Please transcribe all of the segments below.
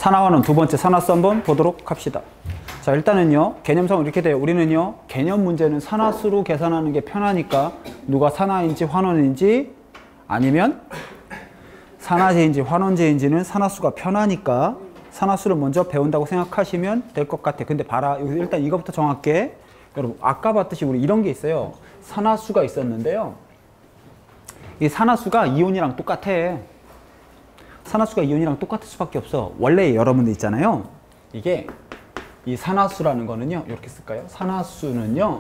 산화환원 두 번째 산화수 한번 보도록 합시다. 자, 일단은요, 개념상으로 이렇게 돼요. 우리는요, 개념 문제는 산화수로 계산하는 게 편하니까 누가 산화인지 환원인지 아니면 산화제인지 환원제인지는 산화수가 편하니까 산화수를 먼저 배운다고 생각하시면 될 것 같아. 근데 봐라. 일단 이거부터 정할게. 여러분, 아까 봤듯이 우리 이런 게 있어요. 산화수가 있었는데요. 이 산화수가 이온이랑 똑같아. 산화수가 이온이랑 똑같을 수밖에 없어. 원래 여러분들 있잖아요. 이게 이 산화수라는 거는요. 이렇게 쓸까요? 산화수는요.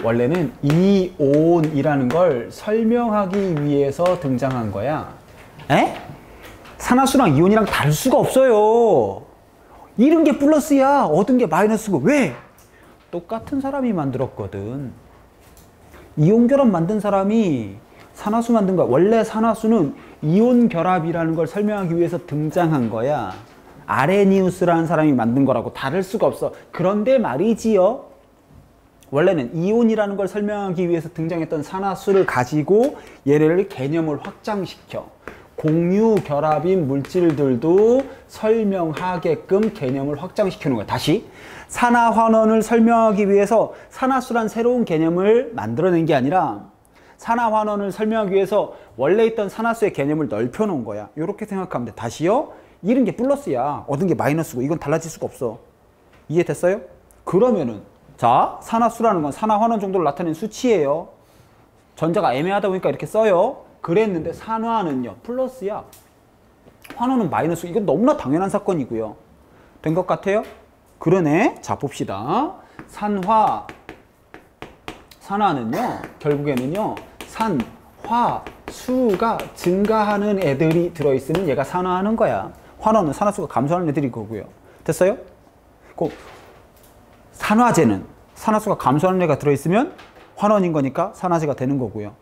원래는 이온이라는 걸 설명하기 위해서 등장한 거야. 에? 산화수랑 이온이랑 다를 수가 없어요. 잃은 게 플러스야. 얻은 게 마이너스고. 왜? 똑같은 사람이 만들었거든. 이온 결합 만든 사람이 산화수 만든 거야. 원래 산화수는 이온 결합이라는 걸 설명하기 위해서 등장한 거야. 아레니우스라는 사람이 만든 거라고 다를 수가 없어. 그런데 말이지요. 원래는 이온이라는 걸 설명하기 위해서 등장했던 산화수를 가지고 얘를 개념을 확장시켜. 공유 결합인 물질들도 설명하게끔 개념을 확장시키는 거야. 다시 산화환원을 설명하기 위해서 산화수란 새로운 개념을 만들어낸 게 아니라 산화환원을 설명하기 위해서 원래 있던 산화수의 개념을 넓혀놓은 거야. 이렇게 생각하면 돼. 다시요. 잃은 게 플러스야. 얻은 게 마이너스고. 이건 달라질 수가 없어. 이해됐어요? 그러면은 자, 산화수라는 건 산화환원 정도를 나타내는 수치예요. 전자가 애매하다 보니까 이렇게 써요. 그랬는데 산화는요. 플러스야. 환원은 마이너스. 이건 너무나 당연한 사건이고요. 된 것 같아요? 그러네. 자, 봅시다. 산화는요. 결국에는요. 산화수가 증가하는 애들이 들어있으면 얘가 산화하는 거야. 환원은 산화수가 감소하는 애들이 거고요. 됐어요? 산화제는 산화수가 감소하는 애가 들어있으면 환원인 거니까 산화제가 되는 거고요.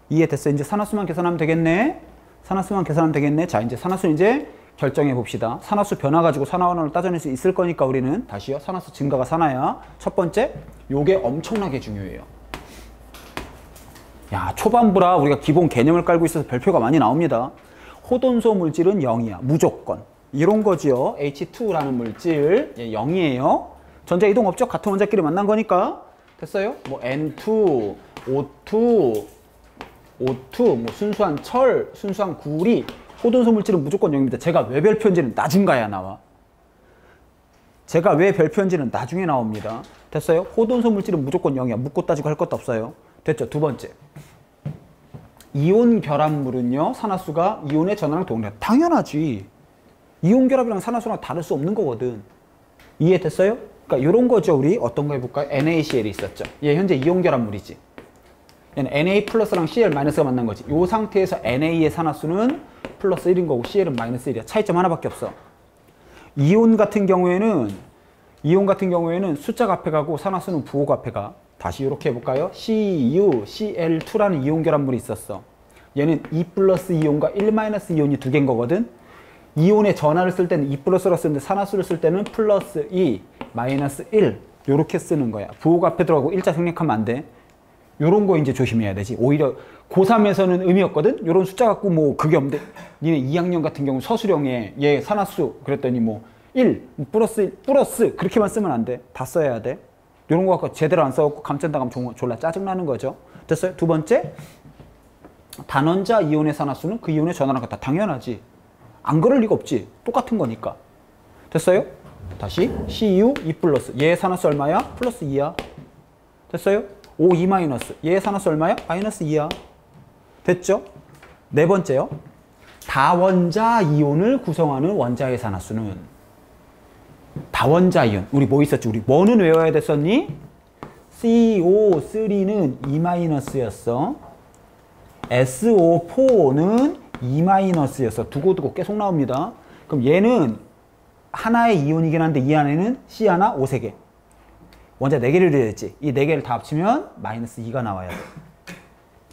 이해됐어요? 이제 산화수만 계산하면 되겠네. 산화수만 계산하면 되겠네. 자, 이제 산화수 이제 결정해 봅시다. 산화수 변화 가지고 산화환원을 따져낼 수 있을 거니까 우리는 다시요. 산화수 증가가 산화야. 첫 번째, 요게 엄청나게 중요해요. 야, 초반부라 우리가 기본 개념을 깔고 있어서 별표가 많이 나옵니다. 호돈소 물질은 0이야. 무조건. 이런 거지요. H2라는 물질 0이에요. 전자 이동 없죠? 같은 원자끼리 만난 거니까. 됐어요? 뭐 N2, O2, 뭐 순수한 철, 순수한 구리, 호돈소 물질은 무조건 0입니다. 제가 왜 별표인지는 나중 가야 나와. 제가 왜 별표인지는 나중에 나옵니다. 됐어요? 호돈소 물질은 무조건 0이야. 묻고 따지고 할 것도 없어요. 됐죠? 두 번째. 이온 결합물은요. 산화수가 이온의 전하랑 동일해. 당연하지. 이온 결합이랑 산화수랑 다를 수 없는 거거든. 이해됐어요? 그러니까 이런 거죠. 우리 어떤 거 해볼까요? NaCl이 있었죠. 얘 현재 이온 결합물이지. 얘는 Na 플러스랑 Cl 마이너스가 만난 거지. 이 상태에서 Na의 산화수는 플러스 1인 거고 Cl은 마이너스 1이야. 차이점 하나밖에 없어. 이온 같은 경우에는 숫자가 앞에 가고 산화수는 부호가 앞에 가. 다시 이렇게 해볼까요? CuCl2라는 이온 결합물이 있었어. 얘는 2 플러스 이온과 1 마이너스 이온이 두 개인 거거든. 이온의 전하를 쓸 때는 2 플러스로 쓰는데 산화수를 쓸 때는 플러스 2, 마이너스 1 이렇게 쓰는 거야. 부호가 앞에 들어가고 일자 생략하면 안 돼. 요런 거 이제 조심해야 되지. 오히려 고3에서는 의미 없거든? 요런 숫자 갖고 뭐 그게 없는데 니네 2학년 같은 경우 서술형에 얘 산화수 그랬더니 뭐 1, 플러스 그렇게만 쓰면 안 돼. 다 써야 돼. 요런 거 갖고 제대로 안 써갖고 감짠다가면 졸라 짜증나는 거죠. 됐어요? 두 번째, 단원자 이온의 산화수는 그 이온의 전하랑 같다. 당연하지. 안 그럴 리가 없지. 똑같은 거니까. 됐어요? 다시 Cu 2 플러스. 얘 산화수 얼마야? 플러스 2야. 됐어요? O2 마이너스. 얘 산화수 얼마야? 마이너스 2야. 됐죠? 네 번째요. 다원자 이온을 구성하는 원자의 산화수는 다원자 이온. 우리 뭐 있었지? 우리 뭐는 외워야 됐었니? CO3는 2 마이너스였어. SO4는 2 마이너스였어. 두고두고 계속 나옵니다. 그럼 얘는 하나의 이온이긴 한데 이 안에는 C 하나, O 3개. 원자 4개를 이루어졌지. 이 4개를 다 합치면 마이너스 2가 나와야 돼.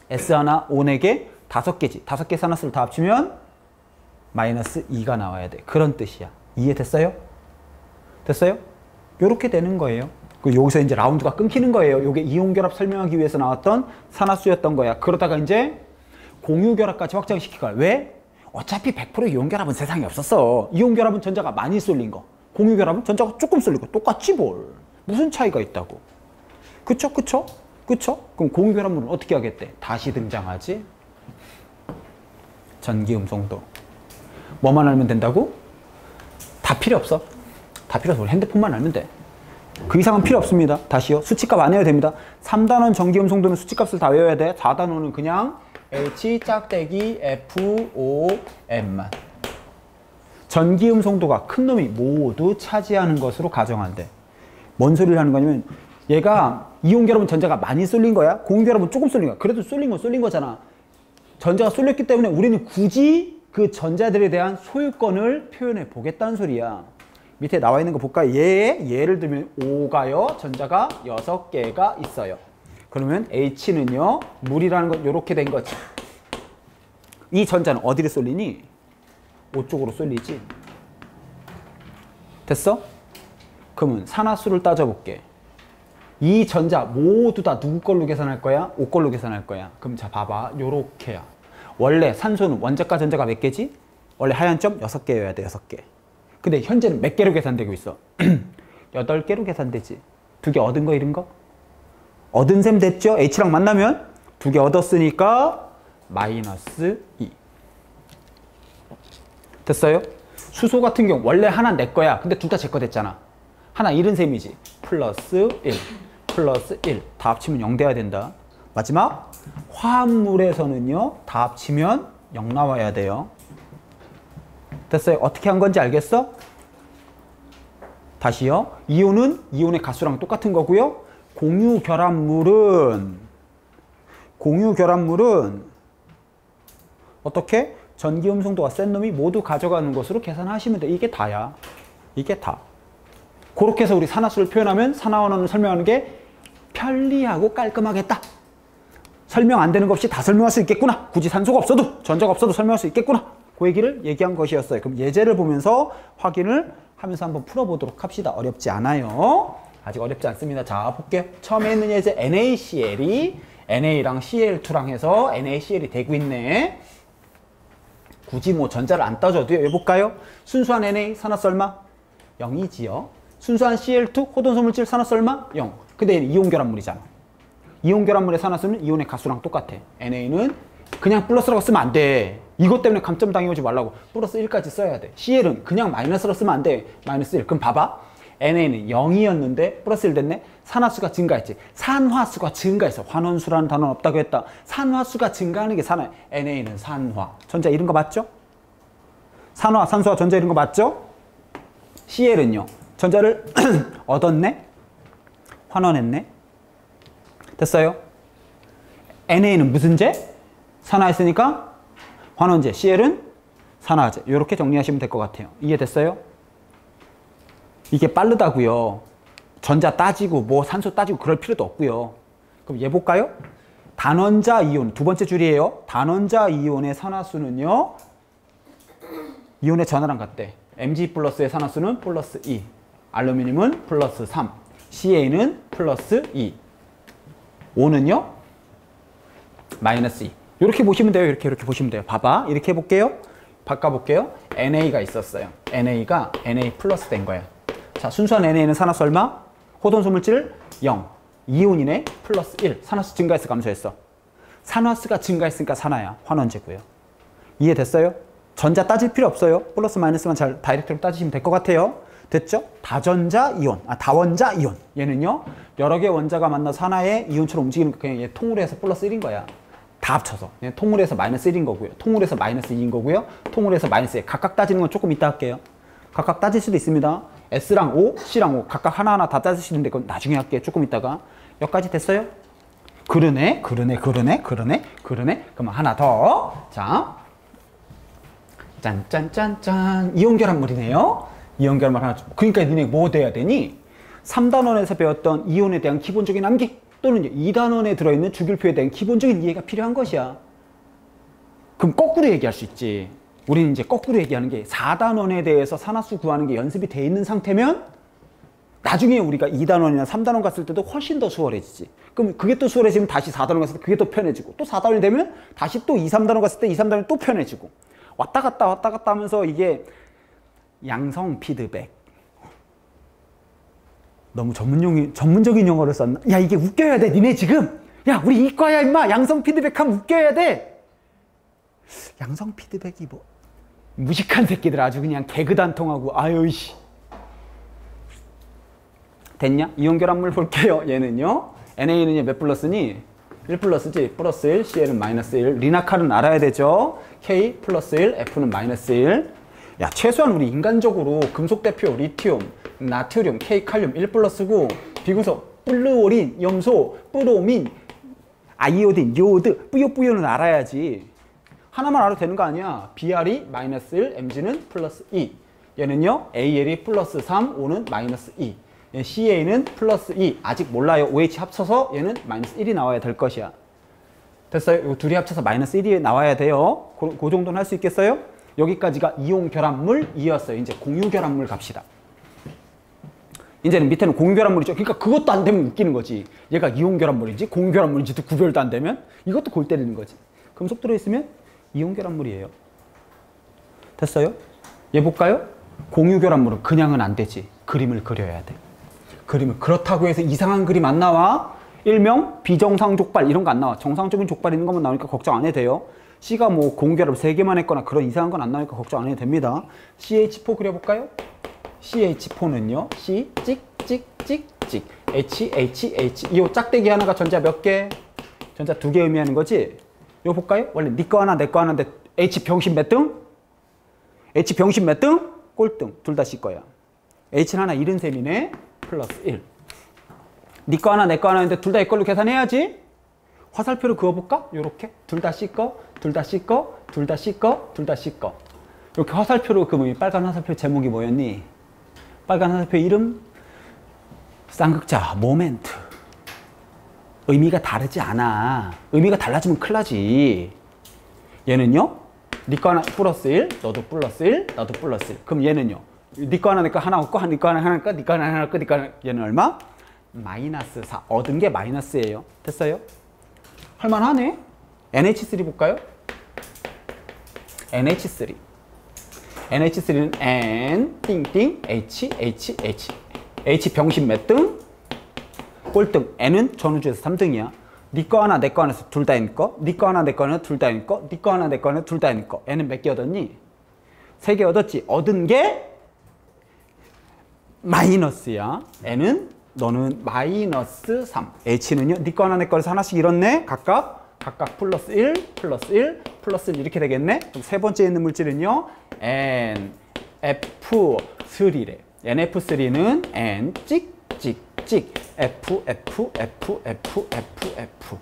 S 하나, O 4개, 5개지. 5개 산화수를 다 합치면 마이너스 2가 나와야 돼. 그런 뜻이야. 이해됐어요? 됐어요? 요렇게 되는 거예요. 여기서 이제 라운드가 끊기는 거예요. 요게 이온 결합 설명하기 위해서 나왔던 산화수였던 거야. 그러다가 이제 공유 결합까지 확장시킬 거야. 왜? 어차피 100% 이온결합은 세상에 없었어. 이온결합은 전자가 많이 쏠린 거. 공유결합은 전자가 조금 쏠린 거. 똑같지 뭘. 무슨 차이가 있다고. 그쵸? 그럼 공유결합물은 어떻게 하겠대? 다시 등장하지. 전기음성도. 뭐만 알면 된다고? 다 필요 없어. 다 필요 없어. 핸드폰만 알면 돼. 그 이상은 필요 없습니다. 다시요. 수치값 안 외워도 됩니다. 3단원 전기음성도는 수치값을 다 외워야 돼. 4단원은 그냥 H 짝대기 FOM만. 전기음성도가 큰 놈이 모두 차지하는 것으로 가정한대. 뭔 소리를 하는 거냐면 얘가 이온결합은 전자가 많이 쏠린 거야. 공유결합은 조금 쏠린 거야. 그래도 쏠린 건 쏠린 거잖아. 전자가 쏠렸기 때문에 우리는 굳이 그 전자들에 대한 소유권을 표현해 보겠다는 소리야. 밑에 나와 있는 거 볼까요? 예를 들면 O가요. 전자가 6개가 있어요. 그러면 H는요. 물이라는 건 이렇게 된 거지. 이 전자는 어디를 쏠리니? O 쪽으로 쏠리지. 됐어? 그러면 산화수를 따져볼게. 이 전자 모두 다 누구 걸로 계산할 거야? O 걸로 계산할 거야. 그럼 자 봐봐. 요렇게야. 원래 산소는 원자과 전자가 몇 개지? 원래 하얀 점 6개여야 돼. 6개. 근데 현재는 몇 개로 계산되고 있어? 8개로 계산되지. 2개 얻은 거 잃은 거? 얻은 셈 됐죠? H랑 만나면 2개 얻었으니까 마이너스 2. 됐어요? 수소 같은 경우 원래 하나 내 거야. 근데 둘 다 제 거 됐잖아. 하나 잃은 셈이지. 플러스 1, 플러스 1. 다 합치면 0 돼야 된다. 마지막 화합물에서는요. 다 합치면 0 나와야 돼요. 됐어요? 어떻게 한 건지 알겠어? 다시요. 이온은 이온의 가수랑 똑같은 거고요. 공유결합물은 어떻게? 전기음성도가 센 놈이 모두 가져가는 것으로 계산하시면 돼. 이게 다야. 이게 다. 그렇게 해서 우리 산화수를 표현하면 산화원원을 설명하는 게 편리하고 깔끔하겠다. 설명 안 되는 것 없이 다 설명할 수 있겠구나. 굳이 산소가 없어도 전자가 없어도 설명할 수 있겠구나. 그 얘기를 얘기한 것이었어요. 그럼 예제를 보면서 확인을 하면서 한번 풀어보도록 합시다. 어렵지 않아요. 아직 어렵지 않습니다. 자, 볼게요. 처음에 있는 예제 NaCl이 NA랑 Cl2랑 해서 NaCl이 되고 있네. 굳이 뭐 전자를 안 따져도 해볼까요? 순수한 Na 산화수 얼마? 0이지요. 순수한 Cl2 호돈소물질 산화수 얼마? 0. 근데 얘는 이온결합물이잖아. 이온결합물의 산화수는 이온의 가수랑 똑같아. NA는 그냥 플러스라고 쓰면 안 돼. 이것 때문에 감점 당해오지 말라고. 플러스 1까지 써야 돼. Cl은 그냥 마이너스로 쓰면 안 돼. 마이너스 1. 그럼 봐봐. NA는 0이었는데 플러스 1 됐네. 산화수가 증가했지. 산화수가 증가했어. 환원수라는 단어는 없다고 했다. 산화수가 증가하는 게 산화. NA는 산화. 전자 잃은 거 맞죠? 산화, 산소와 전자 잃은 거 맞죠? Cl은요. 전자를 얻었네. 환원했네. 됐어요? NA는 무슨 제? 산화했으니까 환원제. Cl은 산화제. 이렇게 정리하시면 될 것 같아요. 이해됐어요? 이게 빠르다고요. 전자 따지고 뭐 산소 따지고 그럴 필요도 없고요. 그럼 얘 볼까요? 단원자 이온 두 번째 줄이에요. 단원자 이온의 산화수는요. 이온의 전하랑 같대. Mg 플러스의 산화수는 플러스 2. 알루미늄은 플러스 3. Ca는 플러스 2. O는요. 마이너스 2. 이렇게 보시면 돼요. 이렇게 보시면 돼요. 봐봐. 이렇게 해볼게요. 바꿔볼게요. NA가 있었어요. NA가 NA 플러스 된 거야. 자, 순수한 NA는 산화수 얼마? 호돈소물질 0. 이온이네. 플러스 1. 산화수 증가했어, 감소했어? 산화수가 증가했으니까 산화야. 환원제고요. 이해됐어요? 전자 따질 필요 없어요. 플러스 마이너스만 잘 다이렉트로 따지시면 될 것 같아요. 됐죠? 다전자 이온, 다원자 이온. 얘는요. 여러 개의 원자가 만나서 하나의 이온처럼 움직이는 거 그냥 얘 통으로 해서 플러스 1인 거야. 다 합쳐서. 얘 통으로 해서 마이너스 1인 거고요. 통으로 해서 마이너스 2인 거고요. 통으로 해서 마이너스 1. 각각 따지는 건 조금 이따 할게요. 각각 따질 수도 있습니다. S랑 O, C랑 O 각각 하나하나 다 따지시는데 그건 나중에 할게요. 조금 이따가. 여기까지 됐어요? 그러네. 그러면 하나 더. 자, 짠짠짠짠. 이온결합물이네요. 이온결합물 하나. 그러니까 니네 뭐 돼야 되니? 3단원에서 배웠던 이온에 대한 기본적인 암기 또는 2단원에 들어있는 주기율표에 대한 기본적인 이해가 필요한 것이야. 그럼 거꾸로 얘기할 수 있지. 우리는 이제 거꾸로 얘기하는 게 4단원에 대해서 산화수 구하는 게 연습이 돼 있는 상태면 나중에 우리가 2단원이나 3단원 갔을 때도 훨씬 더 수월해지지. 그럼 그게 또 수월해지면 다시 4단원 갔을 때 그게 또 편해지고 또 4단원이 되면 다시 또 2, 3단원 갔을 때 2, 3단원이 또 편해지고 왔다 갔다 하면서 이게 양성 피드백. 너무 전문적인 용어를 썼나? 야, 이게 웃겨야 돼, 니네 지금. 야, 우리 이과야, 임마. 양성 피드백 하면 웃겨야 돼. 양성 피드백이 뭐. 무식한 새끼들 아주 그냥 개그단통하고, 아유, 씨. 됐냐? 이온 결합물 볼게요. 얘는요. NA는 몇 플러스니? 1 플러스지. 플러스 1, CL은 마이너스 1. 리나칼은 알아야 되죠. K 플러스 1, F는 마이너스 1. 야, 최소한 우리 인간적으로 금속 대표 리튬, 나트륨, K 칼륨 1 플러스고 비금속 플루오린, 염소, 브로민, 아이오딘, 요오드, 뿌요뿌요는 알아야지. 하나만 알아도 되는 거 아니야. BR이 마이너스 1, MG는 플러스 2. 얘는요. AL이 플러스 3, O는 마이너스 2. CA는 플러스 2. 아직 몰라요. OH 합쳐서 얘는 마이너스 1이 나와야 될 것이야. 됐어요? 이 둘이 합쳐서 마이너스 1이 나와야 돼요. 그 정도는 할 수 있겠어요? 여기까지가 이온 결합물이었어요. 이제 공유 결합물 갑시다. 이제는 밑에는 공유 결합물이죠. 그러니까 그것도 안 되면 웃기는 거지. 얘가 이온 결합물인지 공유 결합물인지도 구별도 안 되면 이것도 골 때리는 거지. 금속 들어있으면 이온 결합물이에요. 됐어요? 얘 볼까요? 공유 결합물은 그냥은 안 되지. 그림을 그려야 돼. 그림을 그렇다고 해서 이상한 그림 안 나와. 일명 비정상 족발 이런 거 안 나와. 정상적인 족발 있는 것만 나오니까 걱정 안 해도 돼요. C가 뭐 공결합 3개만 했거나 그런 이상한 건 안 나오니까 걱정 안 해도 됩니다. CH4 그려볼까요? CH4는요. C 찍찍찍찍 H H H. 이 짝대기 하나가 전자 몇 개? 전자 2개 의미하는 거지. 이거 볼까요? 원래 니 거 하나 내 거 하나인데 H 병신 몇 등? H 병신 몇 등? 꼴등. 둘 다 C 거야. H는 하나 잃은 셈이네. 플러스 1. 니 거 하나 내 거 하나인데 둘 다 이 걸로 계산해야지. 화살표를 그어볼까? 요렇게. 둘 다 C 거, 둘 다 C 거, 둘 다 C 거, 둘 다 C 거. 이렇게 화살표로 그으면 빨간 화살표 제목이 뭐였니? 빨간 화살표 이름? 쌍극자, 모멘트. 의미가 다르지 않아. 의미가 달라지면 큰일 나지. 얘는요. 니 거 하나 플러스 1, 너도 플러스 1, 나도 플러스 1. 그럼 얘는요. 니 거 하나 내 거 하나 없고 니 거 하나 하나 니 거 하나 하나 니 거 하나 얘는 얼마? 마이너스 4. 얻은 게 마이너스예요. 됐어요? 할만하네. NH3 볼까요? NH3. NH3는 N 띵띵 H H H. H 병신 몇 등? 꼴등. N은 전우주에서 3등이야. 니 거 하나 내 거 하나에서 둘 다 N 거, 니 거 하나 내 거 하나 둘 다 N 거, 니 거 하나 내 거 하나 둘 다 N 거. N은 몇 개 얻었니? 3개 얻었지. 얻은 게 마이너스야. N은 너는 마이너스 3. H는요. 니 거 하나 내 거 하나에서 하나씩 잃었네. 각각 플러스 1, 플러스 1, 플러스 1 이렇게 되겠네. 그럼 세 번째 있는 물질은요. NF3래. NF3는 N 찍찍찍 F F F F F F.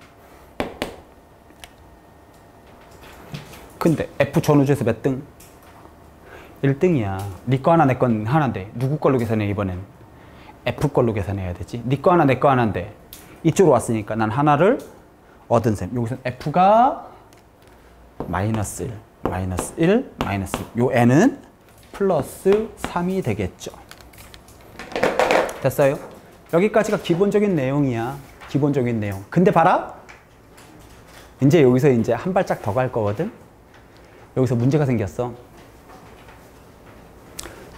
근데 F 전우주에서 몇 등? 1등이야. 니 거 하나 내 건 하나인데 누구 걸로 계산해 이번엔? F 걸로 계산해야 되지. 니 거 하나 내 거 하나인데 이쪽으로 왔으니까 난 하나를 얻은 셈. 여기서는 F가 마이너스 1, 마이너스 1, 마이너스 1. 요 N은 플러스 3이 되겠죠. 됐어요? 여기까지가 기본적인 내용이야. 기본적인 내용. 근데 봐라. 이제 여기서 이제 한 발짝 더 갈 거거든. 여기서 문제가 생겼어.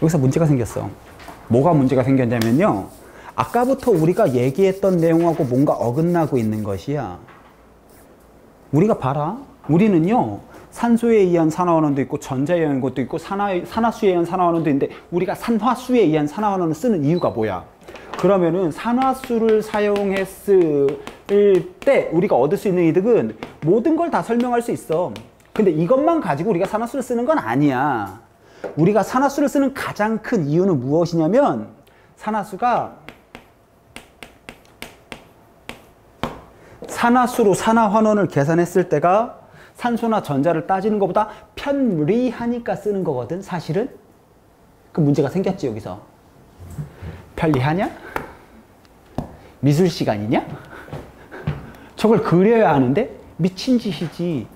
여기서 문제가 생겼어. 뭐가 문제가 생겼냐면요. 아까부터 우리가 얘기했던 내용하고 뭔가 어긋나고 있는 것이야. 우리가 봐라. 우리는요. 산소에 의한 산화원원도 있고 전자에 의한 것도 있고 산화수에 의한 산화원원도 있는데 우리가 산화수에 의한 산화원원을 쓰는 이유가 뭐야? 그러면은 산화수를 사용했을 때 우리가 얻을 수 있는 이득은 모든 걸 다 설명할 수 있어. 근데 이것만 가지고 우리가 산화수를 쓰는 건 아니야. 우리가 산화수를 쓰는 가장 큰 이유는 무엇이냐면 산화수가 산화수로 산화환원을 계산했을 때가 산소나 전자를 따지는 것보다 편리하니까 쓰는 거거든. 사실은 그 문제가 생겼지. 여기서 편리하냐? 미술 시간이냐? 저걸 그려야 하는데 미친 짓이지.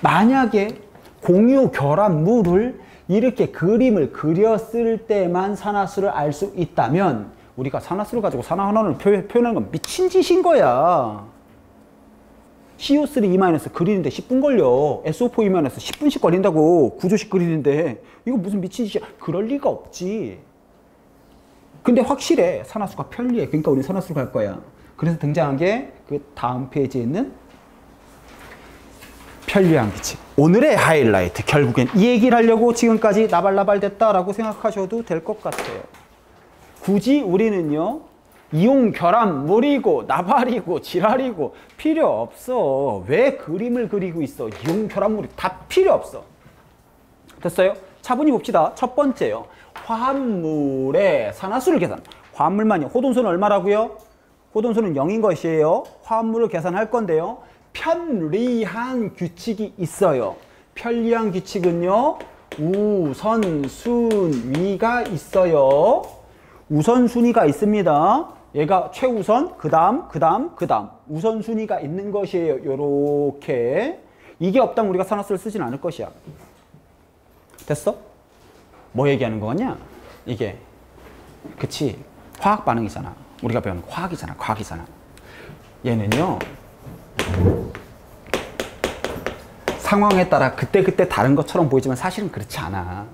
만약에 공유 결합물을 이렇게 그림을 그렸을 때만 산화수를 알 수 있다면 우리가 산화수를 가지고 산화환원을 표현하는 건 미친 짓인 거야. CO3E- 그리는데 10분 걸려. SO4E- 10분씩 걸린다고. 구조식 그리는데. 이거 무슨 미친 짓이야. 그럴 리가 없지. 근데 확실해. 산화수가 편리해. 그러니까 우리 산화수로 갈 거야. 그래서 등장한 게 그 다음 페이지에 있는 편리한 기칙. 오늘의 하이라이트. 결국엔 이 얘기를 하려고 지금까지 나발나발 됐다라고 생각하셔도 될 것 같아요. 굳이 우리는요. 이용 결합물이고 나발이고 지랄이고 필요 없어. 왜 그림을 그리고 있어? 이용 결합물이 다 필요 없어. 됐어요? 차분히 봅시다. 첫 번째요. 화합물의 산화수를 계산. 화합물만요. 호돈수는 얼마라고요? 호돈수는 0인 것이에요. 화합물을 계산할 건데요. 편리한 규칙이 있어요. 편리한 규칙은요. 우선순위가 있어요. 우선순위가 있습니다. 얘가 최우선, 그 다음. 우선순위가 있는 것이에요. 요렇게. 이게 없다면 우리가 산화수를 쓰진 않을 것이야. 됐어? 뭐 얘기하는 거냐? 이게. 그치. 화학 반응이잖아. 우리가 배우는 화학이잖아. 과학이잖아. 얘는요. 상황에 따라 그때그때 다른 것처럼 보이지만 사실은 그렇지 않아.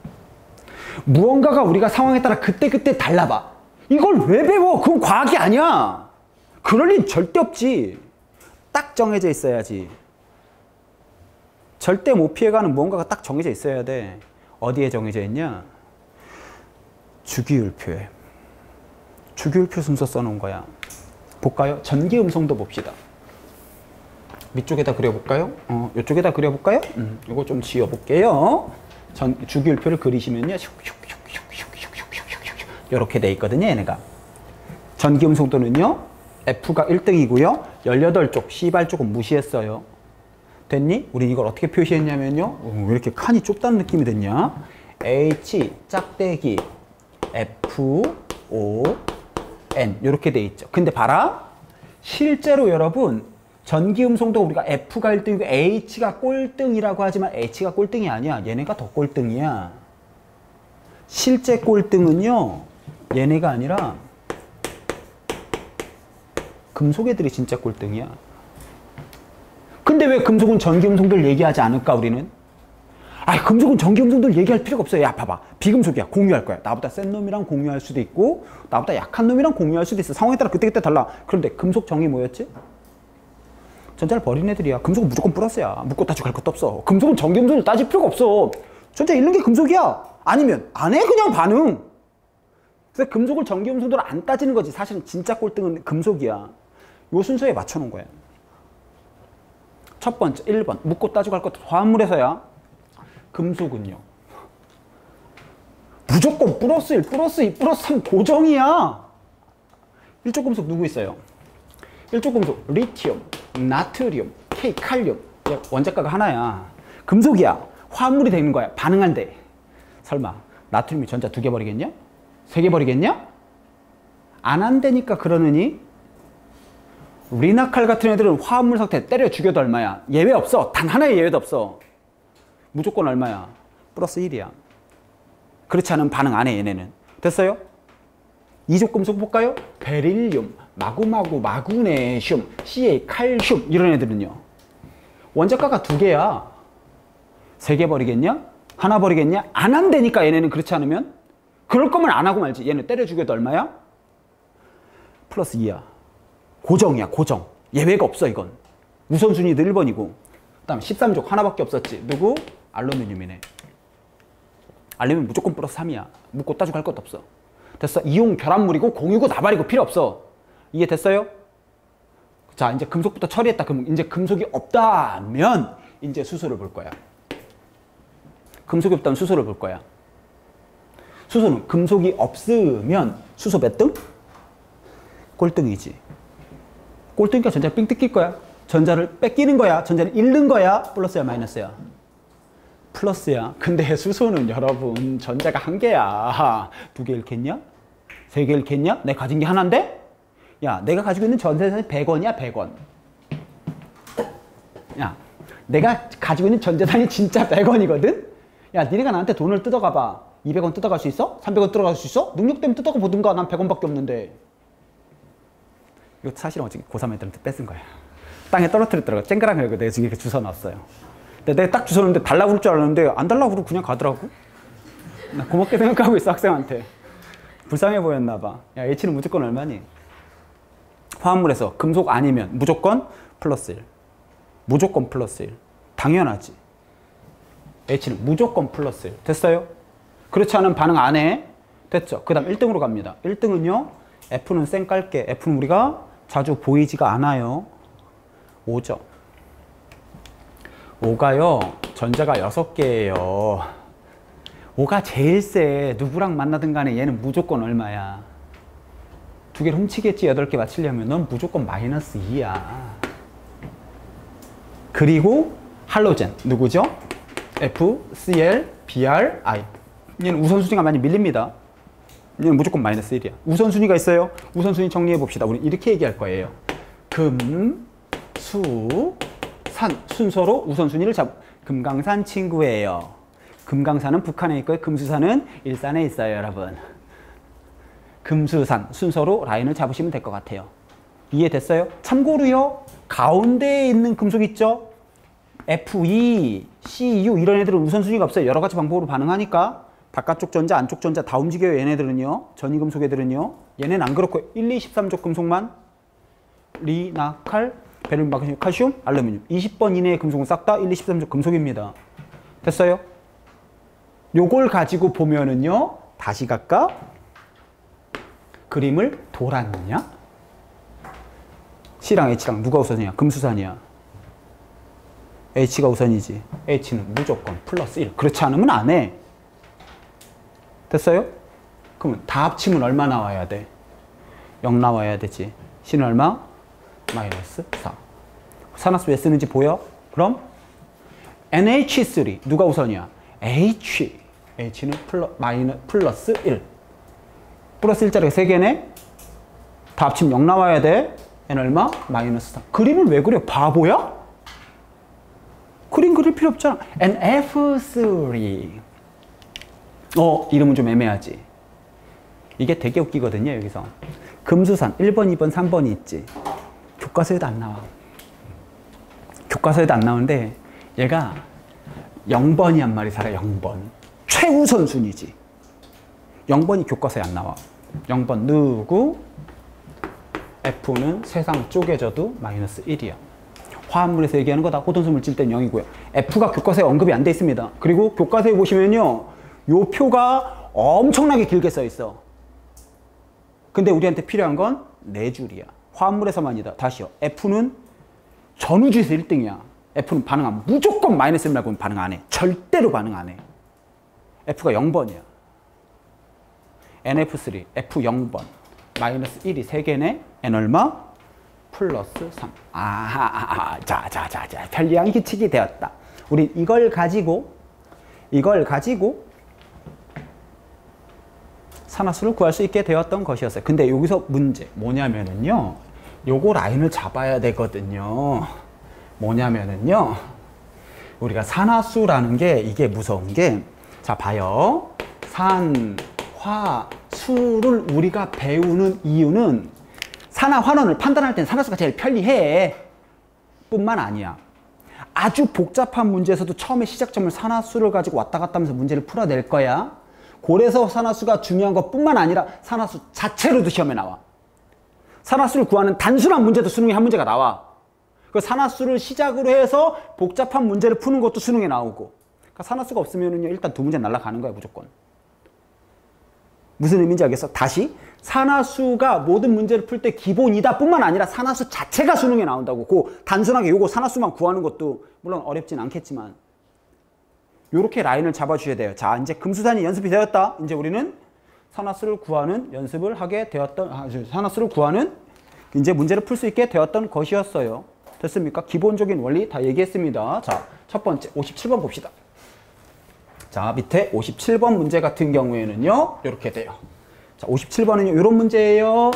무언가가 우리가 상황에 따라 그때그때 달라봐. 이걸 왜 배워? 그건 과학이 아니야. 그럴 일 절대 없지. 딱 정해져 있어야지. 절대 못 피해가는 무언가가 딱 정해져 있어야 돼. 어디에 정해져 있냐? 주기율표에. 주기율표 순서 써놓은 거야. 볼까요? 전기음성도 봅시다. 밑쪽에다 그려볼까요? 이쪽에다 그려볼까요? 이거 좀 지워볼게요. 주기율표를 그리시면요. 이렇게 돼 있거든요. 얘네가. 전기음성도는요. F가 1등이고요. 18쪽, C발 쪽은 무시했어요. 됐니? 우리 이걸 어떻게 표시했냐면요. 왜 이렇게 칸이 좁다는 느낌이 됐냐? H 짝대기 F O N 이렇게 돼 있죠. 근데 봐라. 실제로 여러분 전기음성도 우리가 F가 1등이고 H가 꼴등이라고 하지만 H가 꼴등이 아니야. 얘네가 더 꼴등이야. 실제 꼴등은요. 얘네가 아니라 금속 애들이 진짜 꼴등이야. 근데 왜 금속은 전기음성도를 얘기하지 않을까 우리는? 아니 금속은 전기음성도를 얘기할 필요가 없어요. 야 봐봐. 비금속이야. 공유할 거야. 나보다 센 놈이랑 공유할 수도 있고 나보다 약한 놈이랑 공유할 수도 있어. 상황에 따라 그때그때 달라. 그런데 금속 정의 뭐였지? 전자를 버린 애들이야. 금속은 무조건 플러스야. 묻고 따지고 갈 것도 없어. 금속은 전기음성을 따질 필요가 없어. 전자 잃는 게 금속이야. 아니면 안 해 그냥 반응. 그래서 금속을 전기음성도로 안 따지는 거지. 사실은 진짜 꼴등은 금속이야. 요 순서에 맞춰놓은 거야. 첫 번째 1번 묻고 따지고 갈 것도 화합물에서야. 금속은요. 무조건 플러스 1, 플러스 2, 플러스 3 고정이야. 1조 금속 누구 있어요? 1조 금속 리튬, 나트륨, K, 칼륨. 원자가가 하나야. 금속이야. 화합물이 되는 거야. 반응한대. 설마 나트륨이 전자 2개 버리겠냐? 3개 버리겠냐? 안 한다니까 그러느니? 리나칼 같은 애들은 화합물 상태 때려 죽여도 얼마야? 예외 없어. 단 하나의 예외도 없어. 무조건 얼마야? 플러스 1이야. 그렇지 않으면 반응 안 해 얘네는. 됐어요? 2조 금속 볼까요? 베릴륨, 마구네슘, CA, 칼슘 이런 애들은요. 원자가가 2개야. 3개 버리겠냐? 하나 버리겠냐? 안 한다니까 얘네는. 그렇지 않으면? 그럴 거면 안 하고 말지. 얘는 때려 죽여도 얼마야? 플러스 2야. 고정이야 고정. 예외가 없어 이건. 우선순위도 1번이고 그 다음 13족 하나밖에 없었지. 누구? 알루미늄이네. 알루미늄 무조건 플러스 3이야. 묻고 따지고 할 것도 없어. 됐어. 이용 결합물이고 공유고 나발이고 필요 없어. 이해됐어요? 자 이제 금속부터 처리했다. 그럼 이제 금속이 없다면 이제 수소를 볼 거야. 금속이 없다면 수소를 볼 거야. 수소는 금속이 없으면 수소 몇 등? 꼴등이지. 꼴등이니까 전자를 삥 뜯길 거야. 전자를 뺏기는 거야. 전자를 잃는 거야. 플러스야 마이너스야? 플러스야. 근데 수소는 여러분 전자가 1개야. 2개 잃겠냐? 3개 잃겠냐? 내가 가진 게 하나인데? 야 내가 가지고 있는 전자산이 100원이야 100원. 야 내가 가지고 있는 전자산이 진짜 100원이거든? 야 니네가 나한테 돈을 뜯어가봐. 200원 뜯어갈 수 있어? 300원 뜯어갈 수 있어? 능력 때문에 뜯어가 보든가. 난 100원밖에 없는데. 이거 사실은 어제 고3 애들한테 뺏은 거야. 땅에 떨어뜨렸더라고. 쨍그랑 그래고 내가 지금 이렇게 주워 놨어요. 근데 내가 딱 주워 놨는데 달라고 그럴 줄 알았는데 안 달라고 그러고 그냥 가더라고. 나 고맙게 생각하고 있어, 학생한테. 불쌍해 보였나 봐. 야, H는 무조건 얼마니? 화합물에서 금속 아니면 무조건 플러스 1. 무조건 플러스 1. 당연하지. H는 무조건 플러스 1. 됐어요? 그렇지 않은 반응 안 해. 됐죠? 그 다음 1등으로 갑니다. 1등은요. F는 쌩 깔게. F는 우리가 자주 보이지가 않아요. 5죠. 5가요. 전자가 6개예요. 5가 제일 세. 누구랑 만나든 간에 얘는 무조건 얼마야? 2개를 훔치겠지. 8개 맞추려면 넌 무조건 마이너스 2야. 그리고 할로젠 누구죠? F, Cl, Br, I. 얘는 우선순위가 많이 밀립니다. 얘는 무조건 마이너스 1이야. 우선순위가 있어요. 우선순위 정리해 봅시다. 우리 이렇게 얘기할 거예요. 금, 수, 산 순서로 우선순위를 금강산 친구예요. 금강산은 북한에 있고요. 금수산은 일산에 있어요, 여러분. 금수산 순서로 라인을 잡으시면 될 것 같아요. 이해됐어요? 참고로요. 가운데에 있는 금속 있죠? Fe, Cu 이런 애들은 우선순위가 없어요. 여러 가지 방법으로 반응하니까 바깥쪽 전자, 안쪽 전자 다 움직여요. 얘네들은요. 전이금속 애들은요. 얘네는 안 그렇고 1, 2, 13족 금속만 리나, 칼, 베릴륨, 마그네슘, 칼슘, 알루미늄 20번 이내의 금속은 싹 다 1, 2, 13족 금속입니다. 됐어요? 요걸 가지고 보면은요. 다시 갈까? 그림을 돌았냐? C랑 H랑 누가 우선이야? 금수산이야. H가 우선이지. H는 무조건 플러스 1. 그렇지 않으면 안 해. 됐어요? 그러면 다 합치면 얼마 나와야 돼? 0 나와야 되지. C는 얼마? 마이너스 4. 산화수 왜 쓰는지 보여? 그럼 NH3 누가 우선이야? H. H는 플러스 1. 플러스 1자리가 3개네? 다 합치면 0 나와야 돼. N 얼마? 마이너스 4. 그림을 왜 그려? 바보야? 그림 그릴 필요 없잖아. NF3. 이름은 좀 애매하지. 이게 되게 웃기거든요, 여기서. 금수산 1번, 2번, 3번이 있지. 교과서에도 안 나와. 교과서에도 안 나오는데 얘가 0번이 한 마리 살아. 0번. 최우선 순위지. 0번이 교과서에 안 나와. 0번 누구? F는 세상 쪼개져도 마이너스 1이야. 화합물에서 얘기하는 거다. 호돈수 물질 땐 0이고요. F가 교과서에 언급이 안 돼 있습니다. 그리고 교과서에 보시면요. 요 표가 엄청나게 길게 써 있어. 근데 우리한테 필요한 건 4줄이야. 화합물에서만이다. 다시요. F는 전우주에서 1등이야. F는 반응하면 무조건 마이너스 1 말고는 반응 안 해. 절대로 반응 안 해. F가 0번이야. NF3, F 0번. 마이너스 1이 3개네. N 얼마? 플러스 3. 자, 편리한 규칙이 되었다. 우리 이걸 가지고 산화수를 구할 수 있게 되었던 것이었어요. 근데 여기서 문제 뭐냐면은요. 요거 라인을 잡아야 되거든요. 뭐냐면은요. 우리가 산화수라는 게 이게 무서운 게 자 봐요. 산, 화, 수를 우리가 배우는 이유는 산화, 환원을 판단할 땐 산화수가 제일 편리해. 뿐만 아니야. 아주 복잡한 문제에서도 처음에 시작점을 산화수를 가지고 왔다 갔다 하면서 문제를 풀어낼 거야. 그래서 산화수가 중요한 것뿐만 아니라 산화수 자체로도 시험에 나와. 산화수를 구하는 단순한 문제도 수능에 한 문제가 나와. 그 산화수를 시작으로 해서 복잡한 문제를 푸는 것도 수능에 나오고. 그러니까 산화수가 없으면은요, 일단 2문제 날아가는 거야, 무조건. 무슨 의미인지 알겠어? 다시. 산화수가 모든 문제를 풀 때 기본이다 뿐만 아니라 산화수 자체가 수능에 나온다고. 그 단순하게 요거 산화수만 구하는 것도 물론 어렵진 않겠지만 요렇게 라인을 잡아주셔야 돼요. 자, 이제 금수산이 연습이 되었다. 이제 우리는 산화수를 구하는 연습을 하게 되었던, 산화수를 구하는 이제 문제를 풀 수 있게 되었던 것이었어요. 됐습니까? 기본적인 원리 다 얘기했습니다. 자, 첫 번째 57번 봅시다. 자, 밑에 57번 문제 같은 경우에는요, 이렇게 돼요. 자, 57번은요, 이런 문제예요.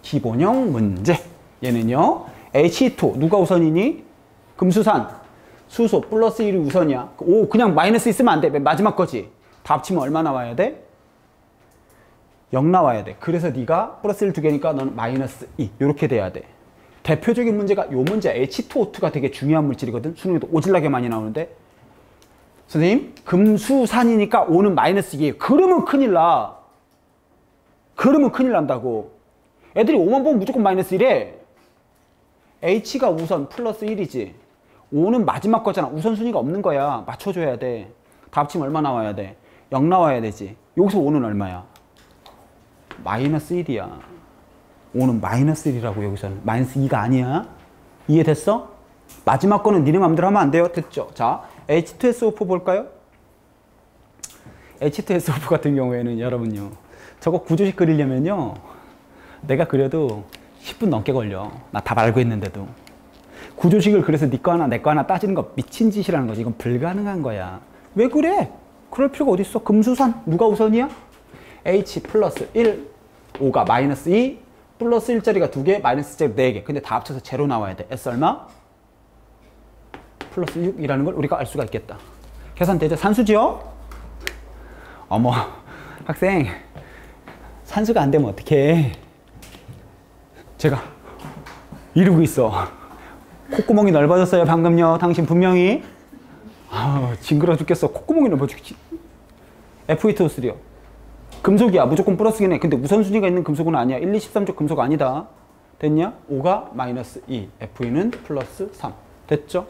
기본형 문제. 얘는요, H2, 누가 우선이니? 금수산, 수소, 플러스 1이 우선이야. 그냥 마이너스 있으면 안 돼. 맨 마지막 거지. 다 합치면 얼마 나와야 돼? 0 나와야 돼. 그래서 네가 플러스 1 두 개니까 너는 마이너스 2 이렇게 돼야 돼. 대표적인 문제가 요 문제 H2O2가 되게 중요한 물질이거든. 수능에도 오질나게 많이 나오는데 선생님 금수산이니까 O는 마이너스 2예요. 그러면 큰일 나. 그러면 큰일 난다고. 애들이 5만 보면 무조건 마이너스 1에 H가 우선 플러스 1이지. O는 마지막 거잖아. 우선순위가 없는 거야. 맞춰줘야 돼. 다 합치면 얼마 나와야 돼? 0 나와야 되지. 여기서 O는 얼마야? 마이너스 1이야. O는 마이너스 1이라고 여기서는. 마이너스 2가 아니야. 이해됐어? 마지막 거는 니네 맘대로 하면 안 돼요. 됐죠? 자, H2SO4 볼까요? H2SO4 같은 경우에는 여러분요. 저거 구조식 그리려면요. 내가 그려도 10분 넘게 걸려. 나 답 알고 있는데도. 구조식을 그래서 네 거 하나 내 거 하나 따지는 거 미친 짓이라는 거지. 이건 불가능한 거야. 왜 그래? 그럴 필요가 어딨어. 금수산 누가 우선이야? H 플러스 1 O가 마이너스 2 플러스 1짜리가 2개 마이너스 1짜리 4개. 근데 다 합쳐서 제로 나와야 돼. S 얼마? 플러스 6이라는 걸 우리가 알 수가 있겠다. 계산되죠? 산수지요? 어머 학생 산수가 안 되면 어떡해. 제가 이러고 있어. 콧구멍이 넓어졌어요 방금요. 당신 분명히 징그러 죽겠어. 콧구멍이 넓어지겠지. F2O3요. 금속이야. 무조건 플러스긴 해. 근데 우선순위가 있는 금속은 아니야. 1, 2, 13쪽 금속 아니다. 됐냐? O가 마이너스 2 F2는 플러스 3 됐죠?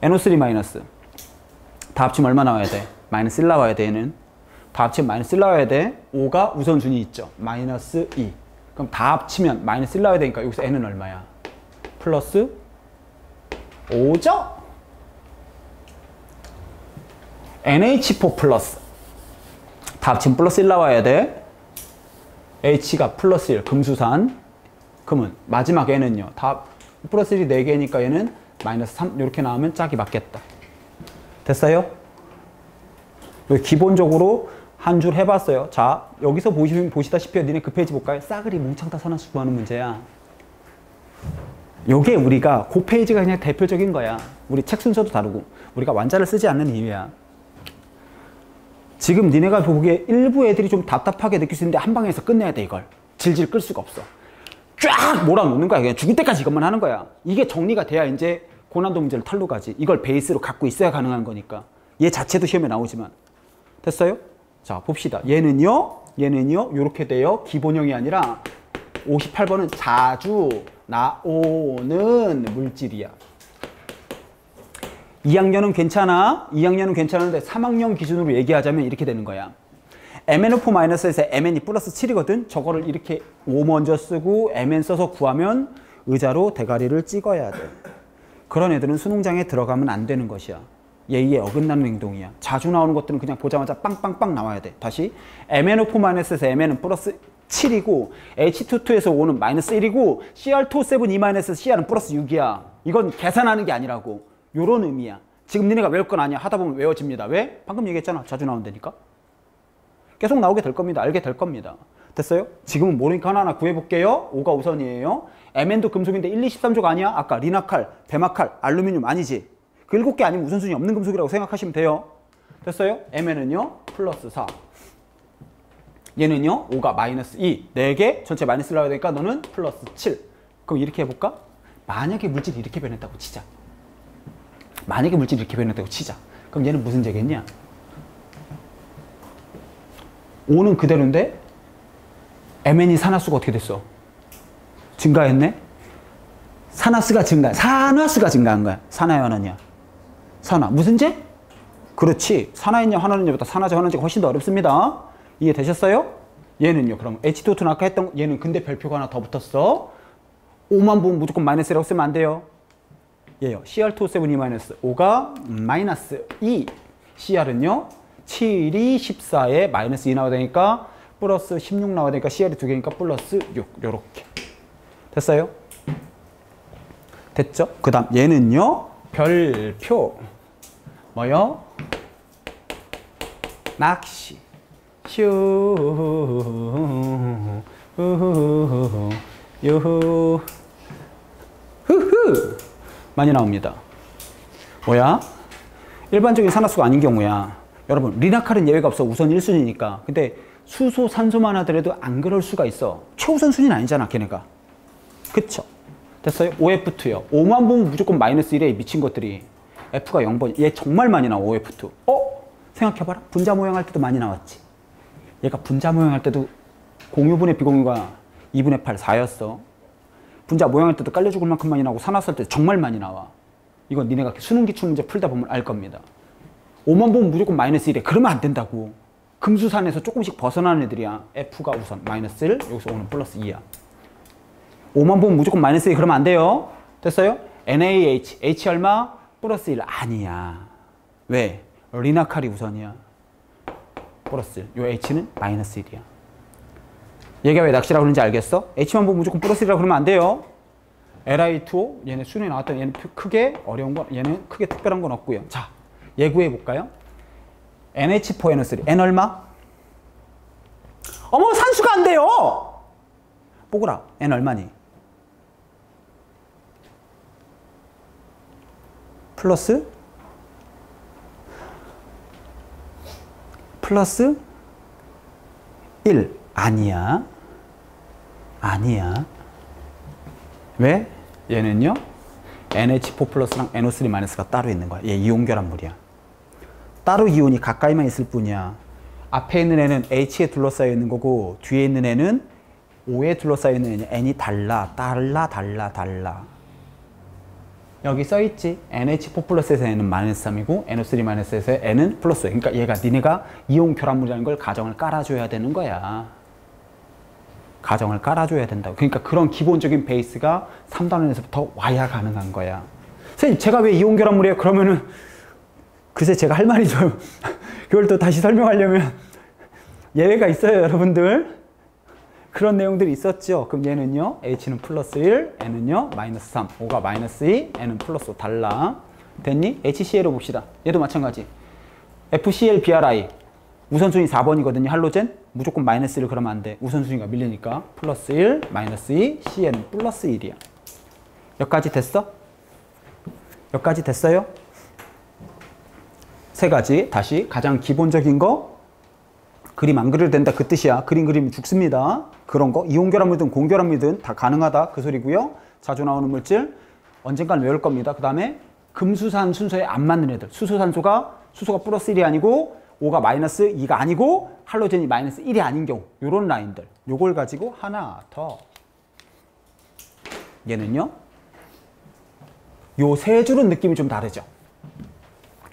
NO3 마이너스 다 합치면 얼마 나와야 돼? 마이너스 1 나와야 돼. 얘는 다 합치면 마이너스 1 나와야 돼. O가 우선순위 있죠? 마이너스 2 그럼 다 합치면 마이너스 1 나와야 되니까 여기서 N은 얼마야? 플러스 5죠? NH4 플러스 다 합치면 플러스 1 나와야 돼. H가 플러스 1 금수산. 그러면 마지막 N은요. 다 플러스 1이 4개니까 얘는 마이너스 3 이렇게 나오면 짝이 맞겠다. 됐어요? 기본적으로 한 줄 해봤어요. 자, 여기서 보시다시피 니네 그 페이지 볼까요? 싸그리 뭉창 다 산화수 구하는 문제야. 요게 우리가 그 페이지가 그냥 대표적인 거야. 우리 책 순서도 다르고 우리가 완자를 쓰지 않는 이유야. 지금 니네가 보기에 일부 애들이 좀 답답하게 느낄 수 있는데 한 방에서 끝내야 돼. 이걸 질질 끌 수가 없어. 쫙 몰아놓는 거야. 그냥 죽을 때까지 이것만 하는 거야. 이게 정리가 돼야 이제 고난도 문제를 털로 가지. 이걸 베이스로 갖고 있어야 가능한 거니까. 얘 자체도 시험에 나오지만. 됐어요? 자, 봅시다. 얘는요, 요렇게 돼요. 기본형이 아니라 58번은 자주 나오는 물질이야. 2학년은 괜찮아. 2학년은 괜찮은데 3학년 기준으로 얘기하자면 이렇게 되는 거야. MnO4-에서 Mn이 플러스 7이거든. 저거를 이렇게 O 먼저 쓰고 Mn 써서 구하면 의자로 대가리를 찍어야 돼. 그런 애들은 수능장에 들어가면 안 되는 것이야. 예의에 어긋나는 행동이야. 자주 나오는 것들은 그냥 보자마자 빵빵빵 나와야 돼. 다시 MnO4-에서 Mn은 플러스 7이고 H22에서 O는 마이너스 1이고 Cr2O7E-에서 Cr은 플러스 6이야. 이건 계산하는 게 아니라고. 요런 의미야. 지금 니네가 외울 건 아니야. 하다 보면 외워집니다. 왜? 방금 얘기했잖아. 자주 나온다니까. 계속 나오게 될 겁니다. 알게 될 겁니다. 됐어요? 지금은 모르니까 하나하나 구해볼게요. 5가 우선이에요. Mn도 금속인데 1, 2, 13족 아니야? 아까 리나칼, 베마칼, 알루미늄 아니지? 그 7개 아니면 우선순위 없는 금속이라고 생각하시면 돼요. 됐어요? Mn은요 플러스 4 얘는요 5가 마이너스 2 4개 전체 마이너스 나와야 되니까 너는 플러스 7 그럼 이렇게 해볼까? 만약에 물질이 이렇게 변했다고 치자. 만약에 물질이 이렇게 변했다고 치자. 그럼 얘는 무슨 제겠냐? 5는 그대로인데 Mn이 산화수가 어떻게 됐어? 증가했네? 산화수가 증가한 거야. 산화야 환원이야? 산화. 무슨 제? 그렇지. 산화했냐 환원했냐보다 산화제 환원제가 훨씬 더 어렵습니다. 이해되셨어요? 얘는요. 그럼 H2O2는 아까 했던 얘는 근데 별표가 하나 더 붙었어. 5만 보면 무조건 마이너스라고 쓰면 안 돼요. 얘요. Cr2O7E- 5가 마이너스 2. Cr은요. 7이 14에 마이너스 2 나와야 되니까 플러스 16 나와야 되니까 Cr이 2개니까 플러스 6. 요렇게. 됐어요? 됐죠? 그 다음 얘는요. 별표. 뭐요? 낚시. 유후 흐흐 많이 나옵니다. 뭐야? 일반적인 산화수가 아닌 경우야. 여러분 리나칼은 예외가 없어. 우선 1순위니까. 근데 수소, 산소만 하더라도 안 그럴 수가 있어. 최우선순위는 아니잖아, 걔네가. 그쵸? 됐어요? OF2요. 5만 보면 무조건 마이너스 1에 미친 것들이. F가 0번. 얘 정말 많이 나와, OF2. 생각해봐라. 분자 모형 할 때도 많이 나왔지. 얘가 분자 모형 할 때도 공유분의 비공유가 2분의 8, 4였어. 분자 모형 할 때도 깔려 죽을 만큼 많이 나오고 산화수 할 때도 정말 많이 나와. 이건 니네가 수능 기출 문제 풀다 보면 알 겁니다. 5만 보면 무조건 마이너스 1에. 그러면 안 된다고. 금수산에서 조금씩 벗어나는 애들이야. F가 우선 마이너스 1, 여기서 5는 플러스 2야. 5만 보면 무조건 마이너스 1, 그러면 안 돼요. 됐어요? NaH, H 얼마? 플러스 1. 아니야. 왜? 리나칼이 우선이야. 플러스 1. 요 H는 마이너스 1이야. 얘가 왜 낚시라고 그러는지 알겠어? H만 보면 무조건 플러스 1이라고 그러면 안 돼요. Li2O, 얘네 수능에 나왔던 얘는 크게 어려운 거, 얘는 크게 특별한 건 없고요. 자, 예구해 볼까요? NH4NO3. N 얼마? 어머, 산수가 안 돼요! 뽀글아, N 얼마니? 플러스 1. 아니야. 아니야. 왜? 얘는요, NH4 플러스랑 NO3 마이너스가 따로 있는 거야. 얘 이온 결합물이야. 따로 이온이 가까이만 있을 뿐이야. 앞에 있는 애는 H에 둘러싸여 있는 거고, 뒤에 있는 애는 O에 둘러싸여 있는 애는 N이 달라. 여기 써있지. NH4 플러스에서 N은 마이너스 3이고, NO3 마이너스에서 N은 플러스. 그러니까 얘가 니네가 이온 결합물이라는 걸 가정을 깔아줘야 되는 거야. 가정을 깔아줘야 된다고. 그러니까 그런 기본적인 베이스가 3단원에서부터 와야 가능한 거야. 선생님, 제가 왜 이온 결합물이에요? 그러면은, 글쎄 제가 할 말이 좀, 그걸 또 다시 설명하려면 예외가 있어요, 여러분들. 그런 내용들이 있었죠. 그럼 얘는요, H는 플러스 1, N은요, 마이너스 3, O가 마이너스 2, N은 플러스 5 달라. 됐니? HCl을 봅시다. 얘도 마찬가지. FCl-BRI. 우선순위 4번이거든요, 할로젠. 무조건 마이너스 1 그러면 안 돼. 우선순위가 밀리니까. 플러스 1, 마이너스 2, Cl은 플러스 1이야. 여기까지 됐어? 여기까지 됐어요? 세 가지. 다시 가장 기본적인 거. 그림 안 그려도 된다 그 뜻이야. 그림 그리면 죽습니다. 그런 거. 이온 결합물이든 공결합물이든 다 가능하다 그 소리고요. 자주 나오는 물질. 언젠간 외울 겁니다. 그 다음에 금수산 순서에 안 맞는 애들. 수소가 플러스 1이 아니고 O가 마이너스 2가 아니고 할로젠이 마이너스 1이 아닌 경우. 요런 라인들. 요걸 가지고 하나 더. 얘는요. 요 세 줄은 느낌이 좀 다르죠.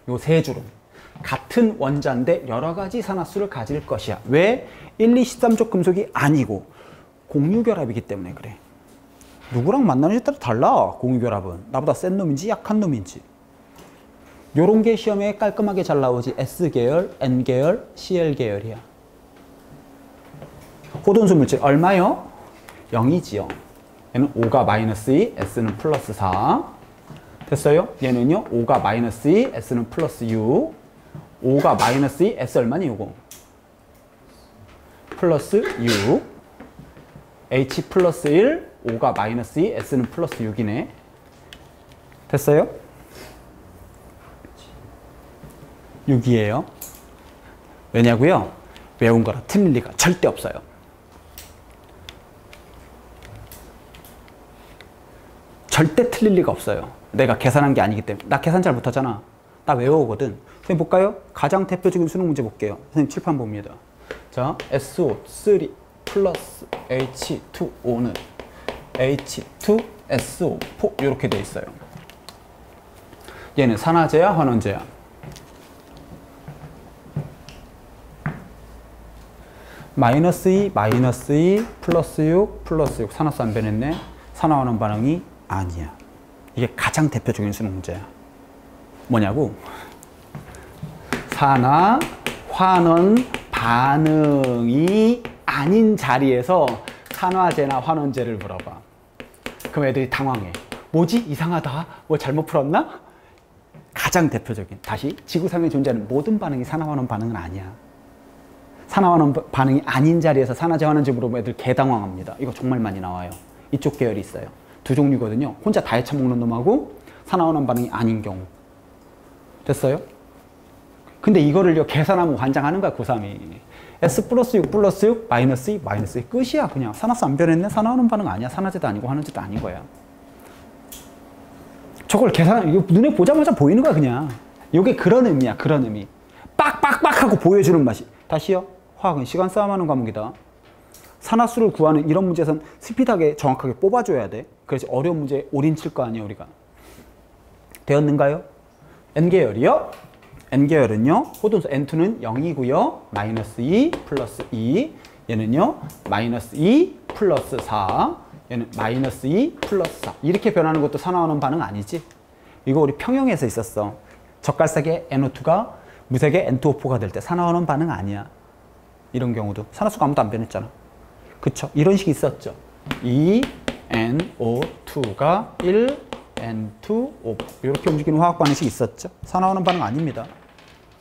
요 세 줄은. 같은 원자인데 여러 가지 산화수를 가질 것이야. 왜? 1, 2, 13족 금속이 아니고 공유결합이기 때문에 그래. 누구랑 만나느냐에 따라 달라. 공유결합은. 나보다 센 놈인지 약한 놈인지. 요런 게 시험에 깔끔하게 잘 나오지. S계열, N계열, Cl계열이야. 호돈수 물질 얼마요? 0이지요. 얘는 O가 마이너스 2, S는 플러스 4. 됐어요? 얘는요. O가 마이너스 2, S는 플러스 6. 5가 마이너스 2, S 얼마니 요거? 플러스 6. H 플러스 1, 5가 마이너스 2, S는 플러스 6이네. 됐어요? 6이에요. 왜냐고요? 외운 거라 틀릴 리가 절대 없어요. 절대 틀릴 리가 없어요. 내가 계산한 게 아니기 때문에. 나 계산 잘 못하잖아. 나 외워오거든. 선생님 볼까요? 가장 대표적인 수능 문제 볼게요. 선생님 칠판 봅니다. 자, SO3 플러스 H2O는 H2SO4 이렇게 돼 있어요. 얘는 산화제야, 환원제야? 마이너스 2, 마이너스 2, 플러스 6, 플러스 6. 산화수 안 변했네. 산화환원 반응이 아니야. 이게 가장 대표적인 수능 문제야. 뭐냐고? 산화, 환원 반응이 아닌 자리에서 산화제나 환원제를 물어봐. 그럼 애들이 당황해. 뭐지? 이상하다. 뭐 잘못 풀었나? 가장 대표적인. 다시 지구상에 존재하는 모든 반응이 산화환원 반응은 아니야. 산화환원 반응이 아닌 자리에서 산화제, 환원제 물어보면 애들 개당황합니다. 이거 정말 많이 나와요. 이쪽 계열이 있어요. 두 종류거든요. 혼자 다 헤쳐먹는 놈하고 산화환원 반응이 아닌 경우. 됐어요? 근데 이거를요 계산하면 환장하는 거야 고3이. S 플러스 6 플러스 6 마이너스 2 마이너스 2 끝이야. 그냥 산화수 안 변했네. 산화하는 반응 아니야. 산화제도 아니고 환원제도 아닌 거야. 저걸 이거 눈에 보자마자 보이는 거야 그냥. 이게 그런 의미야. 그런 의미. 빡빡빡 하고 보여주는 맛이. 다시요. 화학은 시간 싸움하는 과목이다. 산화수를 구하는 이런 문제에선 스피드하게 정확하게 뽑아줘야 돼. 그래서 어려운 문제에 올인 칠 거 아니에요 우리가. 되었는가요? N계열이요. N계열은요. 호돈수 N2는 0이고요. 마이너스 2 플러스 2. 얘는요. 마이너스 2 플러스 4. 얘는 마이너스 2 플러스 4. 이렇게 변하는 것도 산화원원 반응 아니지? 이거 우리 평형에서 있었어. 젓갈색의 NO2가 무색의 N2O4가 될 때 산화원원 반응 아니야. 이런 경우도. 산화수가 아무도 안 변했잖아. 그쵸? 이런 식이 있었죠. 2NO2가 1N2O4 이렇게 움직이는 화학 반응식이 있었죠. 산화원원 반응 아닙니다.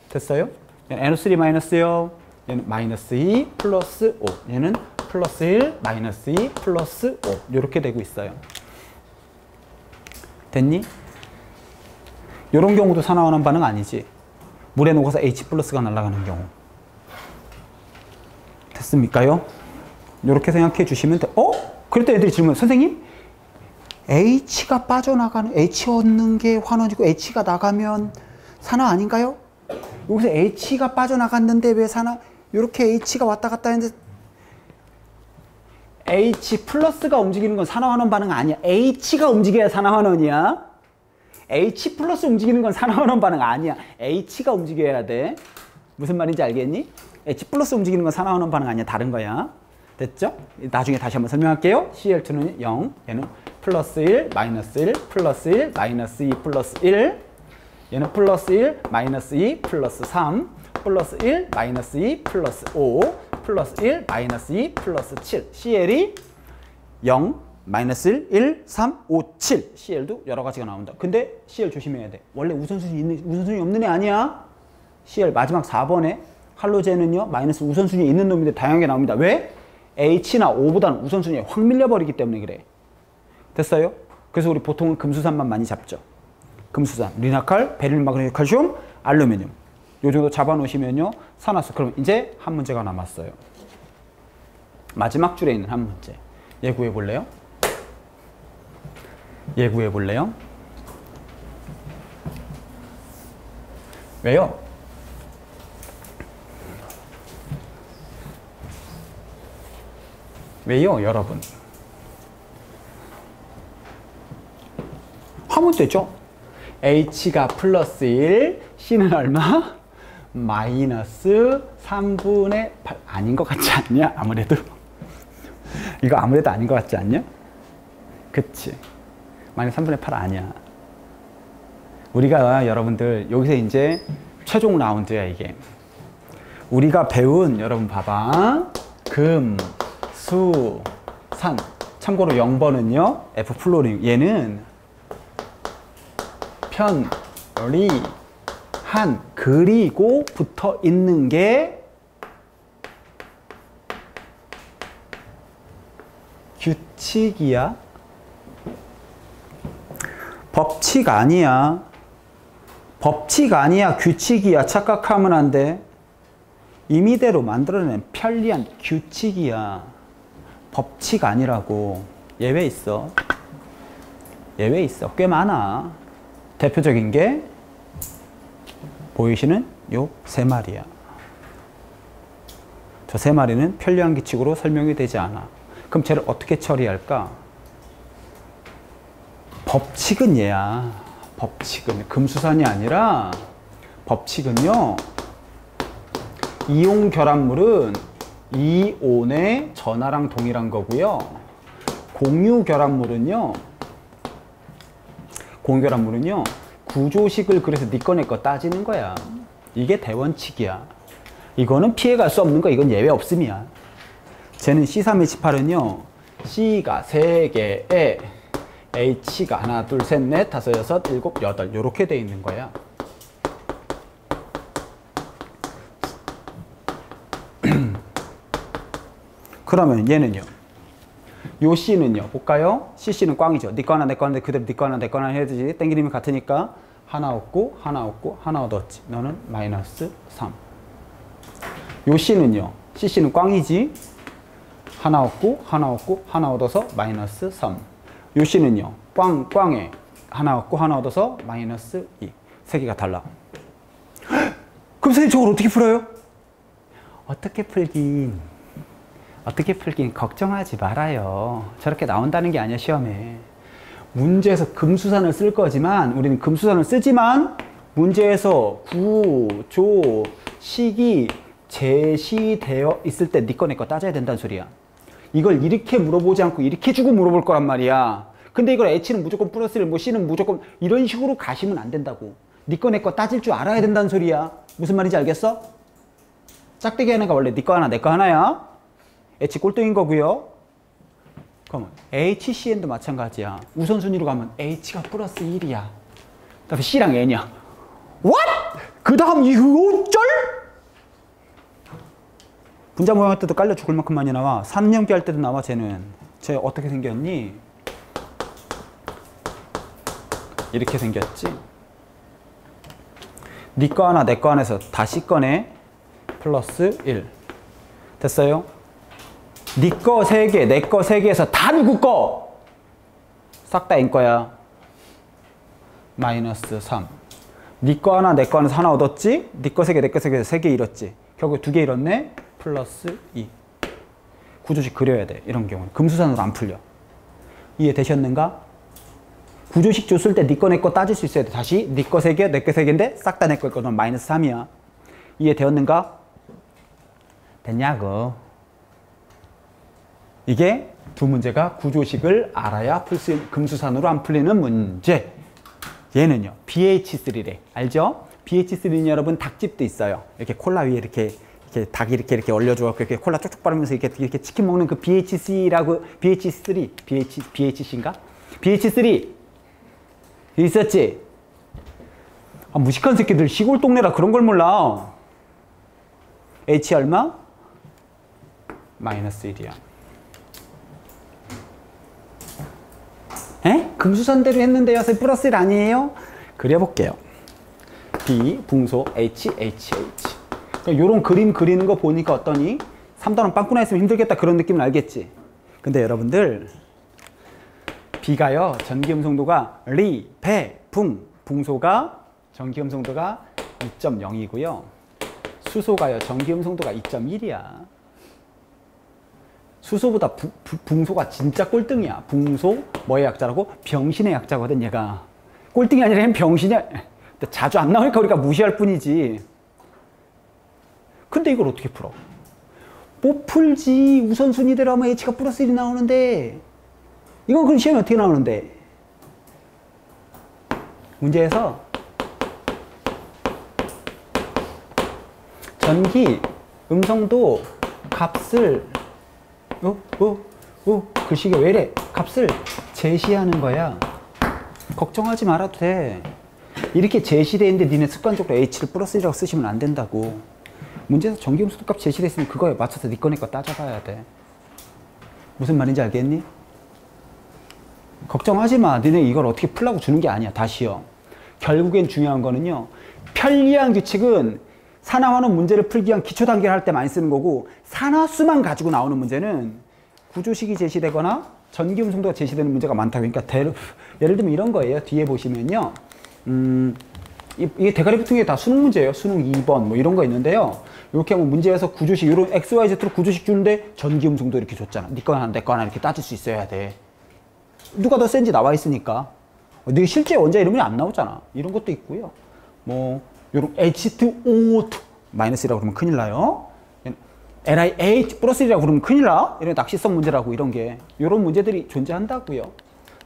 됐어요? 얘는 NO3 마이너스요. 얘는 마이너스 2 플러스 5. 얘는 플러스 1 마이너스 2 플러스 5 이렇게 되고 있어요. 됐니? 이런 경우도 산화원원 반응 아니지. 물에 녹아서 H 플러스가 날아가는 경우. 됐습니까요? 이렇게 생각해 주시면 돼. 그럴 때 애들이 질문, 선생님? H가 빠져나가는, H 얻는 게 환원이고 H가 나가면 산화 아닌가요? 여기서 H가 빠져나갔는데 왜 산화, 이렇게 H가 왔다 갔다 했는데 H 플러스가 움직이는 건 산화환원 반응 아니야. H가 움직여야 산화환원이야. H 플러스 움직이는 건 산화환원 반응 아니야. H가 움직여야 돼. 무슨 말인지 알겠니? H 플러스 움직이는 건 산화환원 반응 아니야. 다른 거야. 됐죠? 나중에 다시 한번 설명할게요. Cl2는 0, 얘는 플러스 1, 마이너스 1, 플러스 1, 마이너스 2, 플러스 1, 얘는 플러스 1, 마이너스 2, 플러스 3, 플러스 1, 마이너스 2, 플러스 5, 플러스 1, 마이너스 2, 플러스 7. Cl이 0, 마이너스 1, 1, 3, 5, 7. Cl도 여러 가지가 나온다. 근데 Cl 조심해야 돼. 원래 우선순위 없는 애 아니야. Cl 마지막 4번에 할로젠은요, 마이너스 우선순위에 있는 놈인데 다양하게 나옵니다. 왜? H나 O보다는 우선순위에 확 밀려버리기 때문에 그래. 됐어요? 그래서 우리 보통은 금수산만 많이 잡죠. 금수산, 리나칼, 베릴 마그네슘, 칼슘, 알루미늄. 요 정도 잡아놓으시면요, 산화수. 그럼 이제 한 문제가 남았어요. 마지막 줄에 있는 한 문제. 예구해 볼래요? 예구해 볼래요? 왜요? 왜요, 여러분? 하면 되죠? H가 플러스 1, C는 얼마? 마이너스 3분의 8. 아닌 것 같지 않냐? 아무래도. 이거 아무래도 아닌 것 같지 않냐? 그치? 마이너스 3분의 8 아니야. 우리가 여러분들, 여기서 이제 최종 라운드야, 이게. 우리가 배운, 여러분 봐봐. 금, 수, 산. 참고로 0번은요, F 플로링. 얘는 편, 리, 한, 그리고 붙어 있는 게 규칙이야. 법칙 아니야. 법칙 아니야. 규칙이야. 착각하면 안 돼. 임의대로 만들어낸 편리한 규칙이야. 법칙 아니라고. 예외 있어. 예외 있어. 꽤 많아. 대표적인 게 보이시는 요 세 마리야. 저 세 마리는 편리한 규칙으로 설명이 되지 않아. 그럼 쟤를 어떻게 처리할까? 법칙은 얘야. 법칙은 금수산이 아니라 법칙은요, 이온 결합물은 이온의 전하랑 동일한 거고요. 공유 결합물은요, 구조식을 그래서 네 거 내 거 따지는 거야. 이게 대원칙이야. 이거는 피해갈 수 없는 거. 이건 예외 없음이야. 쟤는 C3H8은요, C가 3개에 H가 하나, 둘, 셋, 넷, 다섯, 여섯, 일곱, 여덟 요렇게 돼 있는 거야. 그러면 얘는요, 요 C는요, 볼까요? CC는 꽝이죠. 네 거 하나, 내 거 하나, 그대로 네 거 하나, 내 거 하나 해야지. 땡기림이 같으니까 하나 얻고, 하나 얻고, 하나 얻었지. 너는 마이너스 3. 요 C는요, CC는 꽝이지. 하나 얻고 하나 얻고 하나 얻어서 마이너스 3. 요 C는요. 꽝에 하나 얻고 하나 얻어서 마이너스 2. 세 개가 달라. 그럼 선생님 저걸 어떻게 풀어요? 어떻게 풀긴 걱정하지 말아요. 저렇게 나온다는 게 아니야 시험에. 문제에서 금수산을 쓸 거지만 우리는 금수산을 쓰지만 문제에서 구조 식이 제시되어 있을 때 네 거 내 거 따져야 된다는 소리야. 이걸 이렇게 물어보지 않고 이렇게 주고 물어볼 거란 말이야. 근데 이걸 H는 무조건 플러스 1, 뭐 C는 무조건 이런 식으로 가시면 안 된다고. 네 거 내 거 따질 줄 알아야 된다는 소리야. 무슨 말인지 알겠어? 짝대기 하나가 원래 네 거 하나 내 거 하나야. H 꼴등인 거고요. 그러면 HCN도 마찬가지야. 우선순위로 가면 H가 플러스 1이야. 그다음에 C랑 N이야. What? 그 다음 이거 어쩔? 분자 모양할 때도 깔려 죽을 만큼 많이 나와. 3년기 할 때도 나와. 쟤는 쟤 어떻게 생겼니? 이렇게 생겼지. 네 거 하나 내 거 하나에서 다시 꺼내. 플러스 1 됐어요? 네 거 3개 내 거 3개에서 다 누구 거? 싹 다 N 거야. 마이너스 3. 네 거 하나 내 거 하나에서 하나 얻었지? 네 거 3개 내 거 3개에서 3개 잃었지. 결국 2개 잃었네. 플러스 2. 구조식 그려야 돼. 이런 경우는 금수산으로 안 풀려. 이해되셨는가? 구조식 줬을 때 네 거 내 거 따질 수 있어야 돼. 다시 네 거 3개 내 거 3개인데 싹 다 내 거일 거는 마이너스 3이야. 이해되었는가? 됐냐고. 이게 두 문제가 구조식을 알아야 풀 수 있는 금수산으로 안 풀리는 문제. 얘는요 BH3래. 알죠? BH3는 여러분 닭집도 있어요. 이렇게 콜라 위에 이렇게 닭이 이렇게 올려줘갖고 이렇게 콜라 쪽쪽 바르면서 이렇게 치킨 먹는 그 BHC라고. BHC인가? BH3 있었지? 아, 무식한 새끼들 시골 동네라 그런 걸 몰라. H 얼마? 마이너스 1이야. 에? 금수산대로 했는데요. 선생님 플러스 1 아니에요? 그려볼게요. B 붕소 H. 그러니까 요런 그림 그리는 거 보니까 어떠니? 3단원 빵꾸나 했으면 힘들겠다 그런 느낌은 알겠지? 근데 여러분들 B가요 전기음성도가 리, 배, 붕소가 전기음성도가 2.0이고요 수소가요 전기음성도가 2.1이야 수소보다 붕소가 진짜 꼴등이야. 붕소 뭐의 약자라고? 병신의 약자거든 얘가. 꼴등이 아니라 얘는 병신이야. 자주 안 나오니까 우리가 무시할 뿐이지. 근데 이걸 어떻게 풀어? 못 풀지. 우선순위대로 하면 H가 플러스 1이 나오는데 이건 그럼 시험에 어떻게 나오는데? 문제에서 전기 음성도 값을 글씨가 왜 이래? 값을 제시하는 거야. 걱정하지 말아도 돼. 이렇게 제시되어 있는데 니네 습관적으로 H를 플러스 1이라고 쓰시면 안 된다고. 문제에서 전기음수도 값 제시되어 있으면 그거에 맞춰서 니 거네 거 따져봐야 돼. 무슨 말인지 알겠니? 걱정하지 마. 니네 이걸 어떻게 풀라고 주는 게 아니야. 다시요. 결국엔 중요한 거는요. 편리한 규칙은 산화환원 문제를 풀기 위한 기초 단계를 할 때 많이 쓰는 거고 산화수만 가지고 나오는 문제는 구조식이 제시되거나 전기음성도가 제시되는 문제가 많다고. 그러니까 예를 들면 이런 거예요. 뒤에 보시면요. 이게 대가리 붙은 게 다 수능 문제예요. 수능 2번 뭐 이런 거 있는데요. 이렇게 하면 문제에서 구조식 이런 XYZ로 구조식 주는데 전기음성도 이렇게 줬잖아. 네 거 하나 내 거 하나 이렇게 따질 수 있어야 돼. 누가 더 센지 나와 있으니까. 네 실제 원자 이름이 안 나오잖아. 이런 것도 있고요. 뭐 요런 H2O2 마이너스라고 그러면 큰일 나요. NiH 플러스 1이라고 그러면 큰일 나. 이런 낚시성 문제라고 이런 게. 이런 문제들이 존재한다고요.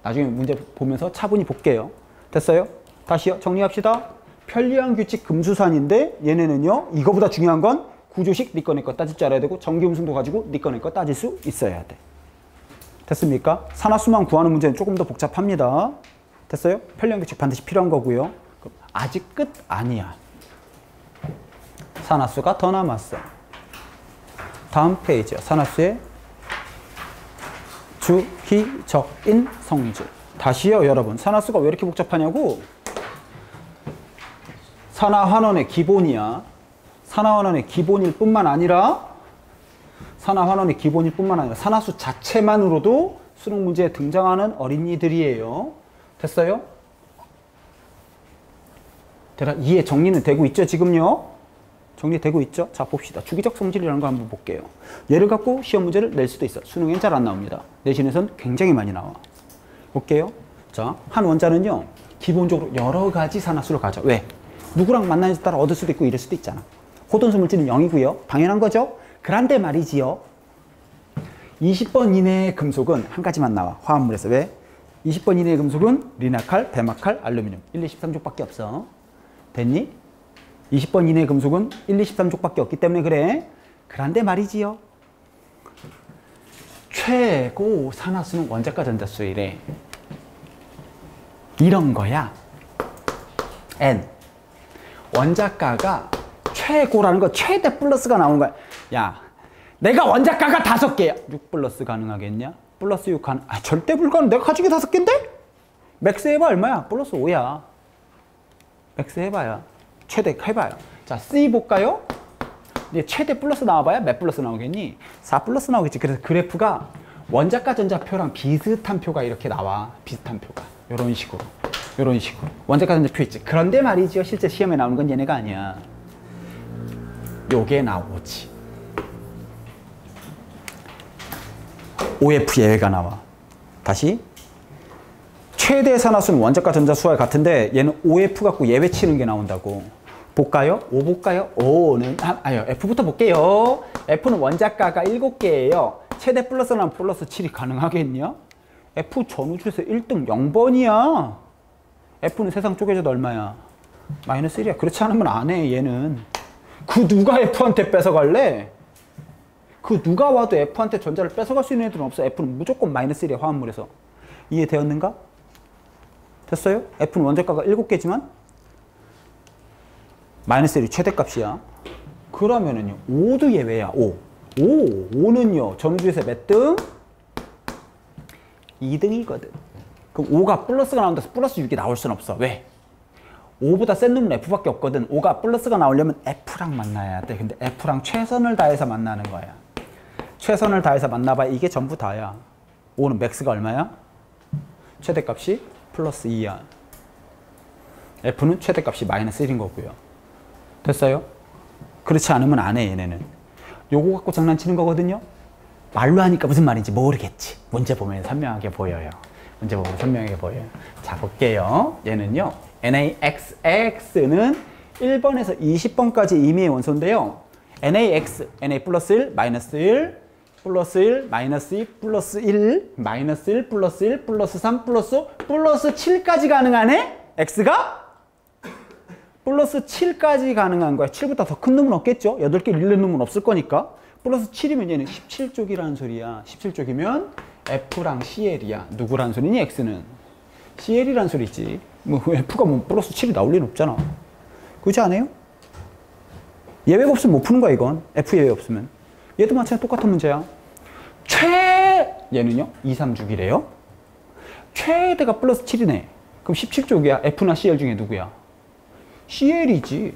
나중에 문제 보면서 차분히 볼게요. 됐어요? 다시요. 정리합시다. 편리한 규칙 금수산인데 얘네는요. 이거보다 중요한 건 구조식 네 거 내 거 따질 줄 알아야 되고 전기음성도 가지고 네 거 내 거 따질 수 있어야 돼. 됐습니까? 산화수만 구하는 문제는 조금 더 복잡합니다. 됐어요? 편리한 규칙 반드시 필요한 거고요. 아직 끝 아니야. 산화수가 더 남았어. 다음 페이지야. 산화수의 주기적인 성질. 다시요 여러분. 산화수가 왜 이렇게 복잡하냐고. 산화환원의 기본이야. 산화환원의 기본일 뿐만 아니라 산화 환원이 기본일 뿐만 아니라 산화수 자체만으로도 수능 문제에 등장하는 어린이들이에요. 됐어요? 이해 정리는 되고 있죠, 지금요? 정리되고 있죠? 자, 봅시다. 주기적 성질이라는 거 한번 볼게요. 얘를 갖고 시험 문제를 낼 수도 있어. 수능엔 잘 안 나옵니다. 내신에선 굉장히 많이 나와. 볼게요. 자, 한 원자는요, 기본적으로 여러 가지 산화수를 가져. 왜? 누구랑 만나느냐에 따라 얻을 수도 있고 이럴 수도 있잖아. 호돈수 물질은 0이고요. 당연한 거죠? 그런데 말이지요. 20번 이내의 금속은 한 가지만 나와. 화합물에서. 왜? 20번 이내의 금속은 리나칼, 베마칼, 알루미늄. 1, 2, 13족밖에 없어. 됐니? 20번 이내의 금속은 1, 2, 13족밖에 없기 때문에 그래. 그런데 말이지요. 최고 산화수는 원자가 전자수이래. 이런 거야. N. 원자가가 최고라는 거, 최대 플러스가 나오는 거야. 야, 내가 원자가가 5개야. 6 플러스 가능하겠냐? 플러스 6 절대 불가능. 내가 가지고 5개인데? 맥스 해봐 얼마야? 플러스 5야. 맥스 해봐야. 최대 해봐요. 자, C 볼까요? 이제 최대 플러스 나와봐야 몇 플러스 나오겠니? 4 플러스 나오겠지. 그래서 그래프가 원자가 전자표랑 비슷한 표가 이렇게 나와. 비슷한 표가. 요런 식으로. 요런 식으로. 원자가 전자표 있지. 그런데 말이지요. 실제 시험에 나오는 건 얘네가 아니야. 요게 나오지. OF 예외가 나와. 다시. 최대 산화수는 원자가 전자수와 같은데 얘는 OF 갖고 예외 치는 게 나온다고. 볼까요? O 볼까요? O는 F부터 볼게요. F는 원자가가 7개예요. 최대 플러스는 플러스 7이 가능하겠냐? F 전우주에서 1등 0번이야. F는 세상 쪼개져도 얼마야? 마이너스 1이야. 그렇지 않으면 안 해, 얘는. 그 누가 F한테 뺏어갈래? 그 누가 와도 F한테 전자를 뺏어갈 수 있는 애들은 없어. F는 무조건 마이너스 1이야, 화합물에서. 이해되었는가? 됐어요? F는 원자가가 7개지만 마이너스 1이 최대값이야. 그러면은요, 5도 예외야, 5. 5는요, 전우주에서 몇 등? 2등이거든. 그럼 5가 플러스가 나온다서 플러스 6이 나올 순 없어. 왜? 5보다 센 놈은 F밖에 없거든. 5가 플러스가 나오려면 F랑 만나야 돼. 근데 F랑 최선을 다해서 만나는 거야. 최선을 다해서 만나봐야 이게 전부 다야. 5는 맥스가 얼마야? 최대값이 플러스 2야. F는 최대값이 마이너스 1인 거고요. 됐어요? 그렇지 않으면 안 해, 얘네는. 요거 갖고 장난치는 거거든요. 말로 하니까 무슨 말인지 모르겠지. 문제 보면 선명하게 보여요. 문제 보면 선명하게 보여요. 자, 볼게요. 얘는요, NaXX는 1번에서 20번까지 임의의 원소인데요. NaX, Na 플러스 1, 마이너스 1, 플러스 1, 마이너스 2, 플러스 1, 마이너스 1, 플러스 1, 플러스 3, 플러스 5, 플러스 7까지 가능하네? X가? 플러스 7까지 가능한 거야. 7보다 더 큰 놈은 없겠죠? 8개 잃는 놈은 없을 거니까. 플러스 7이면 얘는 17쪽이라는 소리야. 17쪽이면 F랑 CL이야. 누구라는 소리니? X는. CL이라는 소리지. 뭐 F가 뭐 플러스 7이 나올 리는 없잖아. 그렇지 않아요? 예외가 없으면 못 푸는 거야, 이건. F 예외 없으면. 얘도 마찬가지로 똑같은 문제야. 얘는요? 2, 3주기래요. 최대가 플러스 7이네. 그럼 17쪽이야. F나 CL 중에 누구야? CL이지.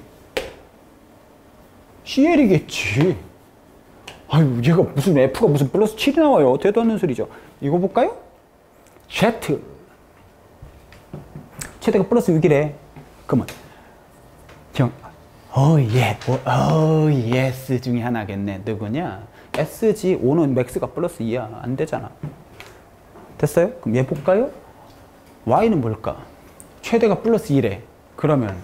CL이겠지. 아유, 얘가 무슨 F가 무슨 플러스 7이 나와요. 되도 않는 소리죠. 이거 볼까요? Z. 최대가 플러스 6이래. 그러면 yes 중에 하나겠네. 누구냐? S지. 5는 맥스가 플러스 2야. 안 되잖아. 됐어요? 그럼 얘 볼까요? Y는 뭘까? 최대가 플러스 2래. 그러면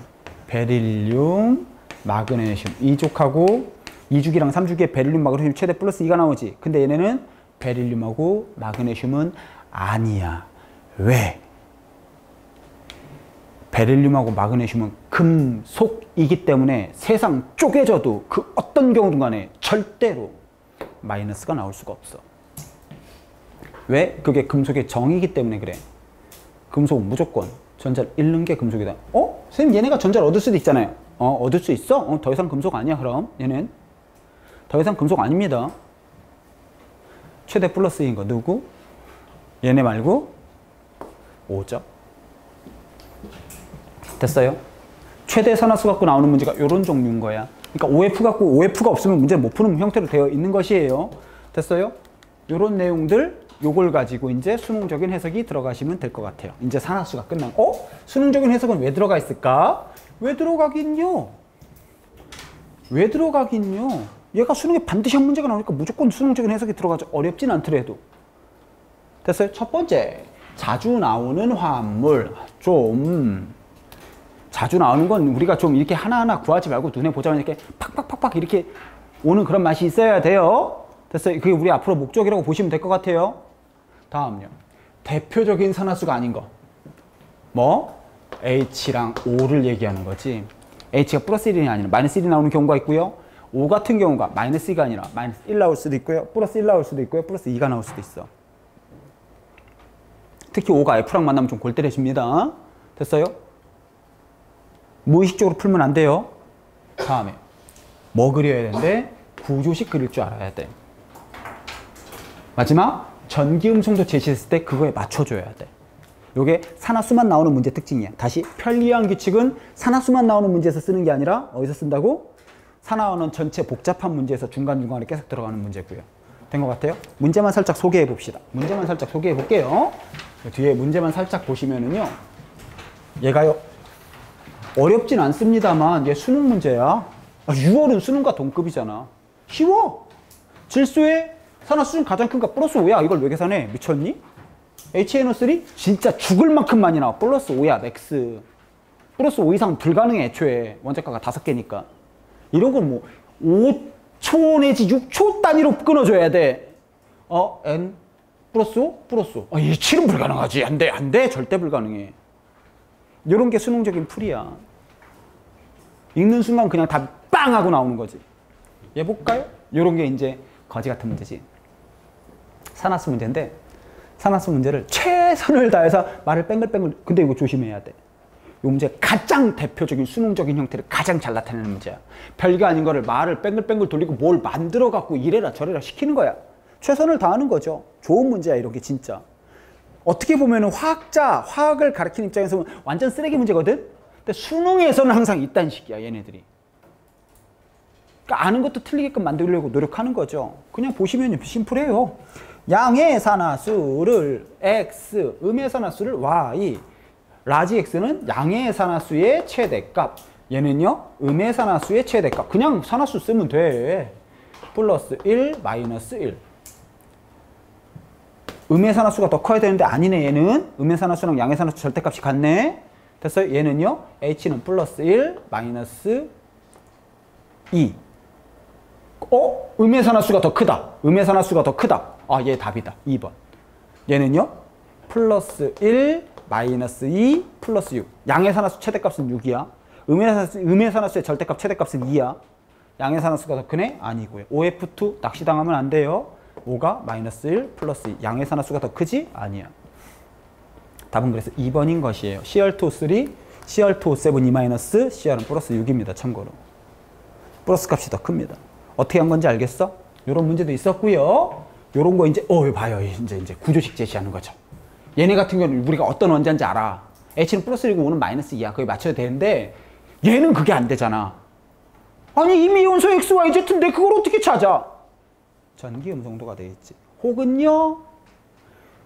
베릴륨, 마그네슘 2족하고 2주기랑 3주기에 베릴륨, 마그네슘 최대 플러스 2가 나오지. 근데 얘네는 베릴륨하고 마그네슘은 아니야. 왜? 베릴륨하고 마그네슘은 금속이기 때문에 세상 쪼개져도 그 어떤 경우든 간에 절대로 마이너스가 나올 수가 없어. 왜? 그게 금속의 정이기 때문에 그래. 금속은 무조건 전자를 잃는 게 금속이다. 선생님, 얘네가 전자를 얻을 수도 있잖아요. 얻을 수 있어? 더 이상 금속 아니야, 그럼? 얘는 더 이상 금속 아닙니다. 최대 플러스인 거 누구? 얘네 말고 5죠. 됐어요? 최대 산화수 갖고 나오는 문제가 이런 종류인 거야. 그러니까 OF 갖고 OF가 없으면 문제를 못 푸는 형태로 되어 있는 것이에요. 됐어요? 요런 내용들 요걸 가지고 이제 수능적인 해석이 들어가시면 될 것 같아요. 이제 산화수가 끝난. 수능적인 해석은 왜 들어가 있을까? 왜 들어가긴요? 왜 들어가긴요? 얘가 수능에 반드시 한 문제가 나오니까 무조건 수능적인 해석이 들어가죠. 어렵진 않더라도. 됐어요? 첫 번째, 자주 나오는 화합물. 좀 자주 나오는 건 우리가 좀 이렇게 하나하나 구하지 말고 눈에 보자마자 이렇게 팍팍팍팍 이렇게 오는 그런 맛이 있어야 돼요. 됐어요? 그게 우리 앞으로 목적이라고 보시면 될 것 같아요. 다음요. 대표적인 산화수가 아닌 거. 뭐? H랑 O를 얘기하는 거지. H가 플러스 1이 아니라 마이너스 1이 나오는 경우가 있고요. O 같은 경우가 마이너스 2가 아니라 마이너스 1 나올 수도 있고요. 플러스 1 나올 수도 있고요. 플러스 2가 나올 수도 있어. 특히 O가 F랑 만나면 좀 골 때려집니다. 됐어요? 무의식적으로 풀면 안 돼요. 다음에 뭐 그려야 되는데? 구조식 그릴 줄 알아야 돼. 마지막, 전기음성도 제시했을 때 그거에 맞춰줘야 돼. 요게 산화수만 나오는 문제 특징이야. 다시, 편리한 규칙은 산화수만 나오는 문제에서 쓰는 게 아니라 어디서 쓴다고? 산화원은 전체 복잡한 문제에서 중간중간에 계속 들어가는 문제고요. 된 것 같아요? 문제만 살짝 소개해 봅시다. 문제만 살짝 소개해 볼게요. 뒤에 문제만 살짝 보시면은요. 얘가요. 어렵진 않습니다만 얘 수능 문제야. 6월은 수능과 동급이잖아. 쉬워. 질소의 산화수 중 가장 큰 값 플러스 5야. 이걸 왜 계산해? 미쳤니? HNO3 진짜 죽을 만큼 많이 나와. 플러스 5야 맥스. 플러스 5 이상 불가능해. 애초에 원자가가 5개니까. 이런 건 뭐 5초 내지 6초 단위로 끊어줘야 돼. N 플러스 5? 플러스 5. 이 7은 불가능하지. 안 돼. 안 돼. 절대 불가능해. 이런 게 수능적인 풀이야. 읽는 순간 그냥 다 빵 하고 나오는 거지. 얘 볼까요? 이런 게 이제 거지 같은 문제지. 산화수 문제인데 산화수 문제를 최선을 다해서 말을 뺑글뺑글. 근데 이거 조심해야 돼. 이 문제 가장 대표적인 수능적인 형태를 가장 잘 나타내는 문제야. 별게 아닌 거를 말을 뺑글뺑글 돌리고 뭘 만들어 갖고 이래라 저래라 시키는 거야. 최선을 다하는 거죠. 좋은 문제야 이런 게 진짜. 어떻게 보면은 화학을 가르치는 입장에서 완전 쓰레기 문제거든? 근데 수능에서는 항상 이딴 식이야, 얘네들이. 그러니까 아는 것도 틀리게끔 만들려고 노력하는 거죠. 그냥 보시면 심플해요. 양의 산화수를 X, 음의 산화수를 Y, 라지 X는 양의 산화수의 최대값. 얘는요, 음의 산화수의 최대값. 그냥 산화수 쓰면 돼. 플러스 1, 마이너스 1. 음의 산화수가 더 커야 되는데 아니네. 얘는 음의 산화수랑 양의 산화수 절대값이 같네. 됐어요? 얘는요. H는 플러스 1, 마이너스 2. 음의 산화수가 더 크다. 음의 산화수가 더 크다. 얘 답이다. 2번. 얘는요. 플러스 1, 마이너스 2, 플러스 6. 양의 산화수 최대값은 6이야. 음의 산화수의 절대값 최대값은 2야. 양의 산화수가 더 크네? 아니고요. OF2 낚시당하면 안 돼요. 5가 마이너스 1 플러스 2. 양의 산화수가 더 크지? 아니야. 답은 그래서 2번인 것이에요. CR2O3, CR2O7 2마이너스, CR은 플러스 6입니다. 참고로. 플러스 값이 더 큽니다. 어떻게 한 건지 알겠어? 요런 문제도 있었고요. 요런 거 이제 봐요. 이제 구조식 제시하는 거죠. 얘네 같은 경우는 우리가 어떤 원자인지 알아. H는 플러스 1이고 O는 마이너스 2야. 그게 맞춰야 되는데 얘는 그게 안 되잖아. 아니 이미 연소 X, Y, Z인데 그걸 어떻게 찾아? 전기 음성도가 되겠지. 혹은요.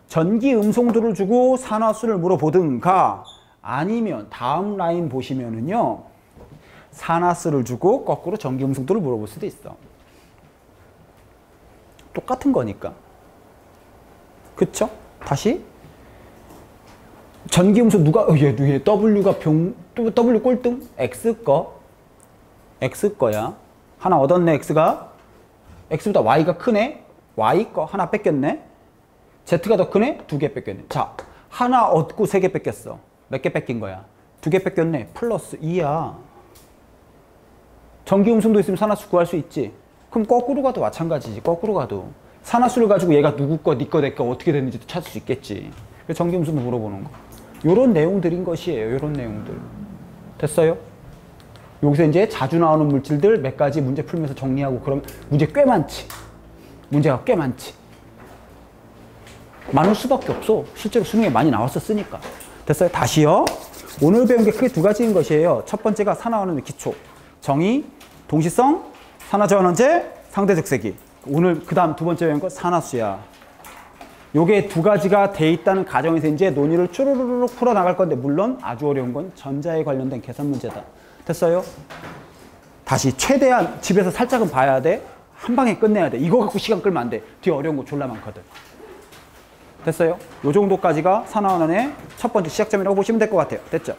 전기 음성도를 주고 산화수를 물어보든가 아니면 다음 라인 보시면은요. 산화수를 주고 거꾸로 전기 음성도를 물어볼 수도 있어. 똑같은 거니까. 그쵸? 다시 전기 음성 누가 얘 W가 W 꼴등? X 거야. 하나 얻었네. X가 X보다 Y가 크네. Y 거 하나 뺏겼네. Z가 더 크네. 2개 뺏겼네. 자, 하나 얻고 3개 뺏겼어. 몇 개 뺏긴 거야? 2개 뺏겼네. 플러스 2야. 전기 음성도 있으면 산화수 구할 수 있지. 그럼 거꾸로 가도 마찬가지지. 거꾸로 가도 산화수를 가지고 얘가 누구 거, 니 거, 내 거 어떻게 됐는지도 찾을 수 있겠지. 전기 음성도 물어보는 거. 요런 내용들인 것이에요. 요런 내용들. 됐어요? 여기서 이제 자주 나오는 물질들 몇 가지 문제 풀면서 정리하고 그러면 문제 꽤 많지. 문제가 꽤 많지. 많을 수밖에 없어. 실제로 수능에 많이 나왔었으니까. 됐어요? 다시요. 오늘 배운 게 크게 2가지인 것이에요. 첫 번째가 산화원의 기초. 정의, 동시성, 산화제원원제, 상대적 세기. 오늘 그 다음 두 번째 배운 거 산화수야. 요게 두 가지가 돼 있다는 가정에서 이제 논의를 쭈루루룩 풀어나갈 건데 물론 아주 어려운 건 전자에 관련된 계산 문제다. 됐어요? 다시 최대한 집에서 살짝은 봐야 돼. 한 방에 끝내야 돼. 이거 갖고 시간 끌면 안 돼. 뒤에 어려운 거 졸라 많거든. 됐어요? 요 정도까지가 산화원의 첫 번째 시작점이라고 보시면 될 것 같아요. 됐죠?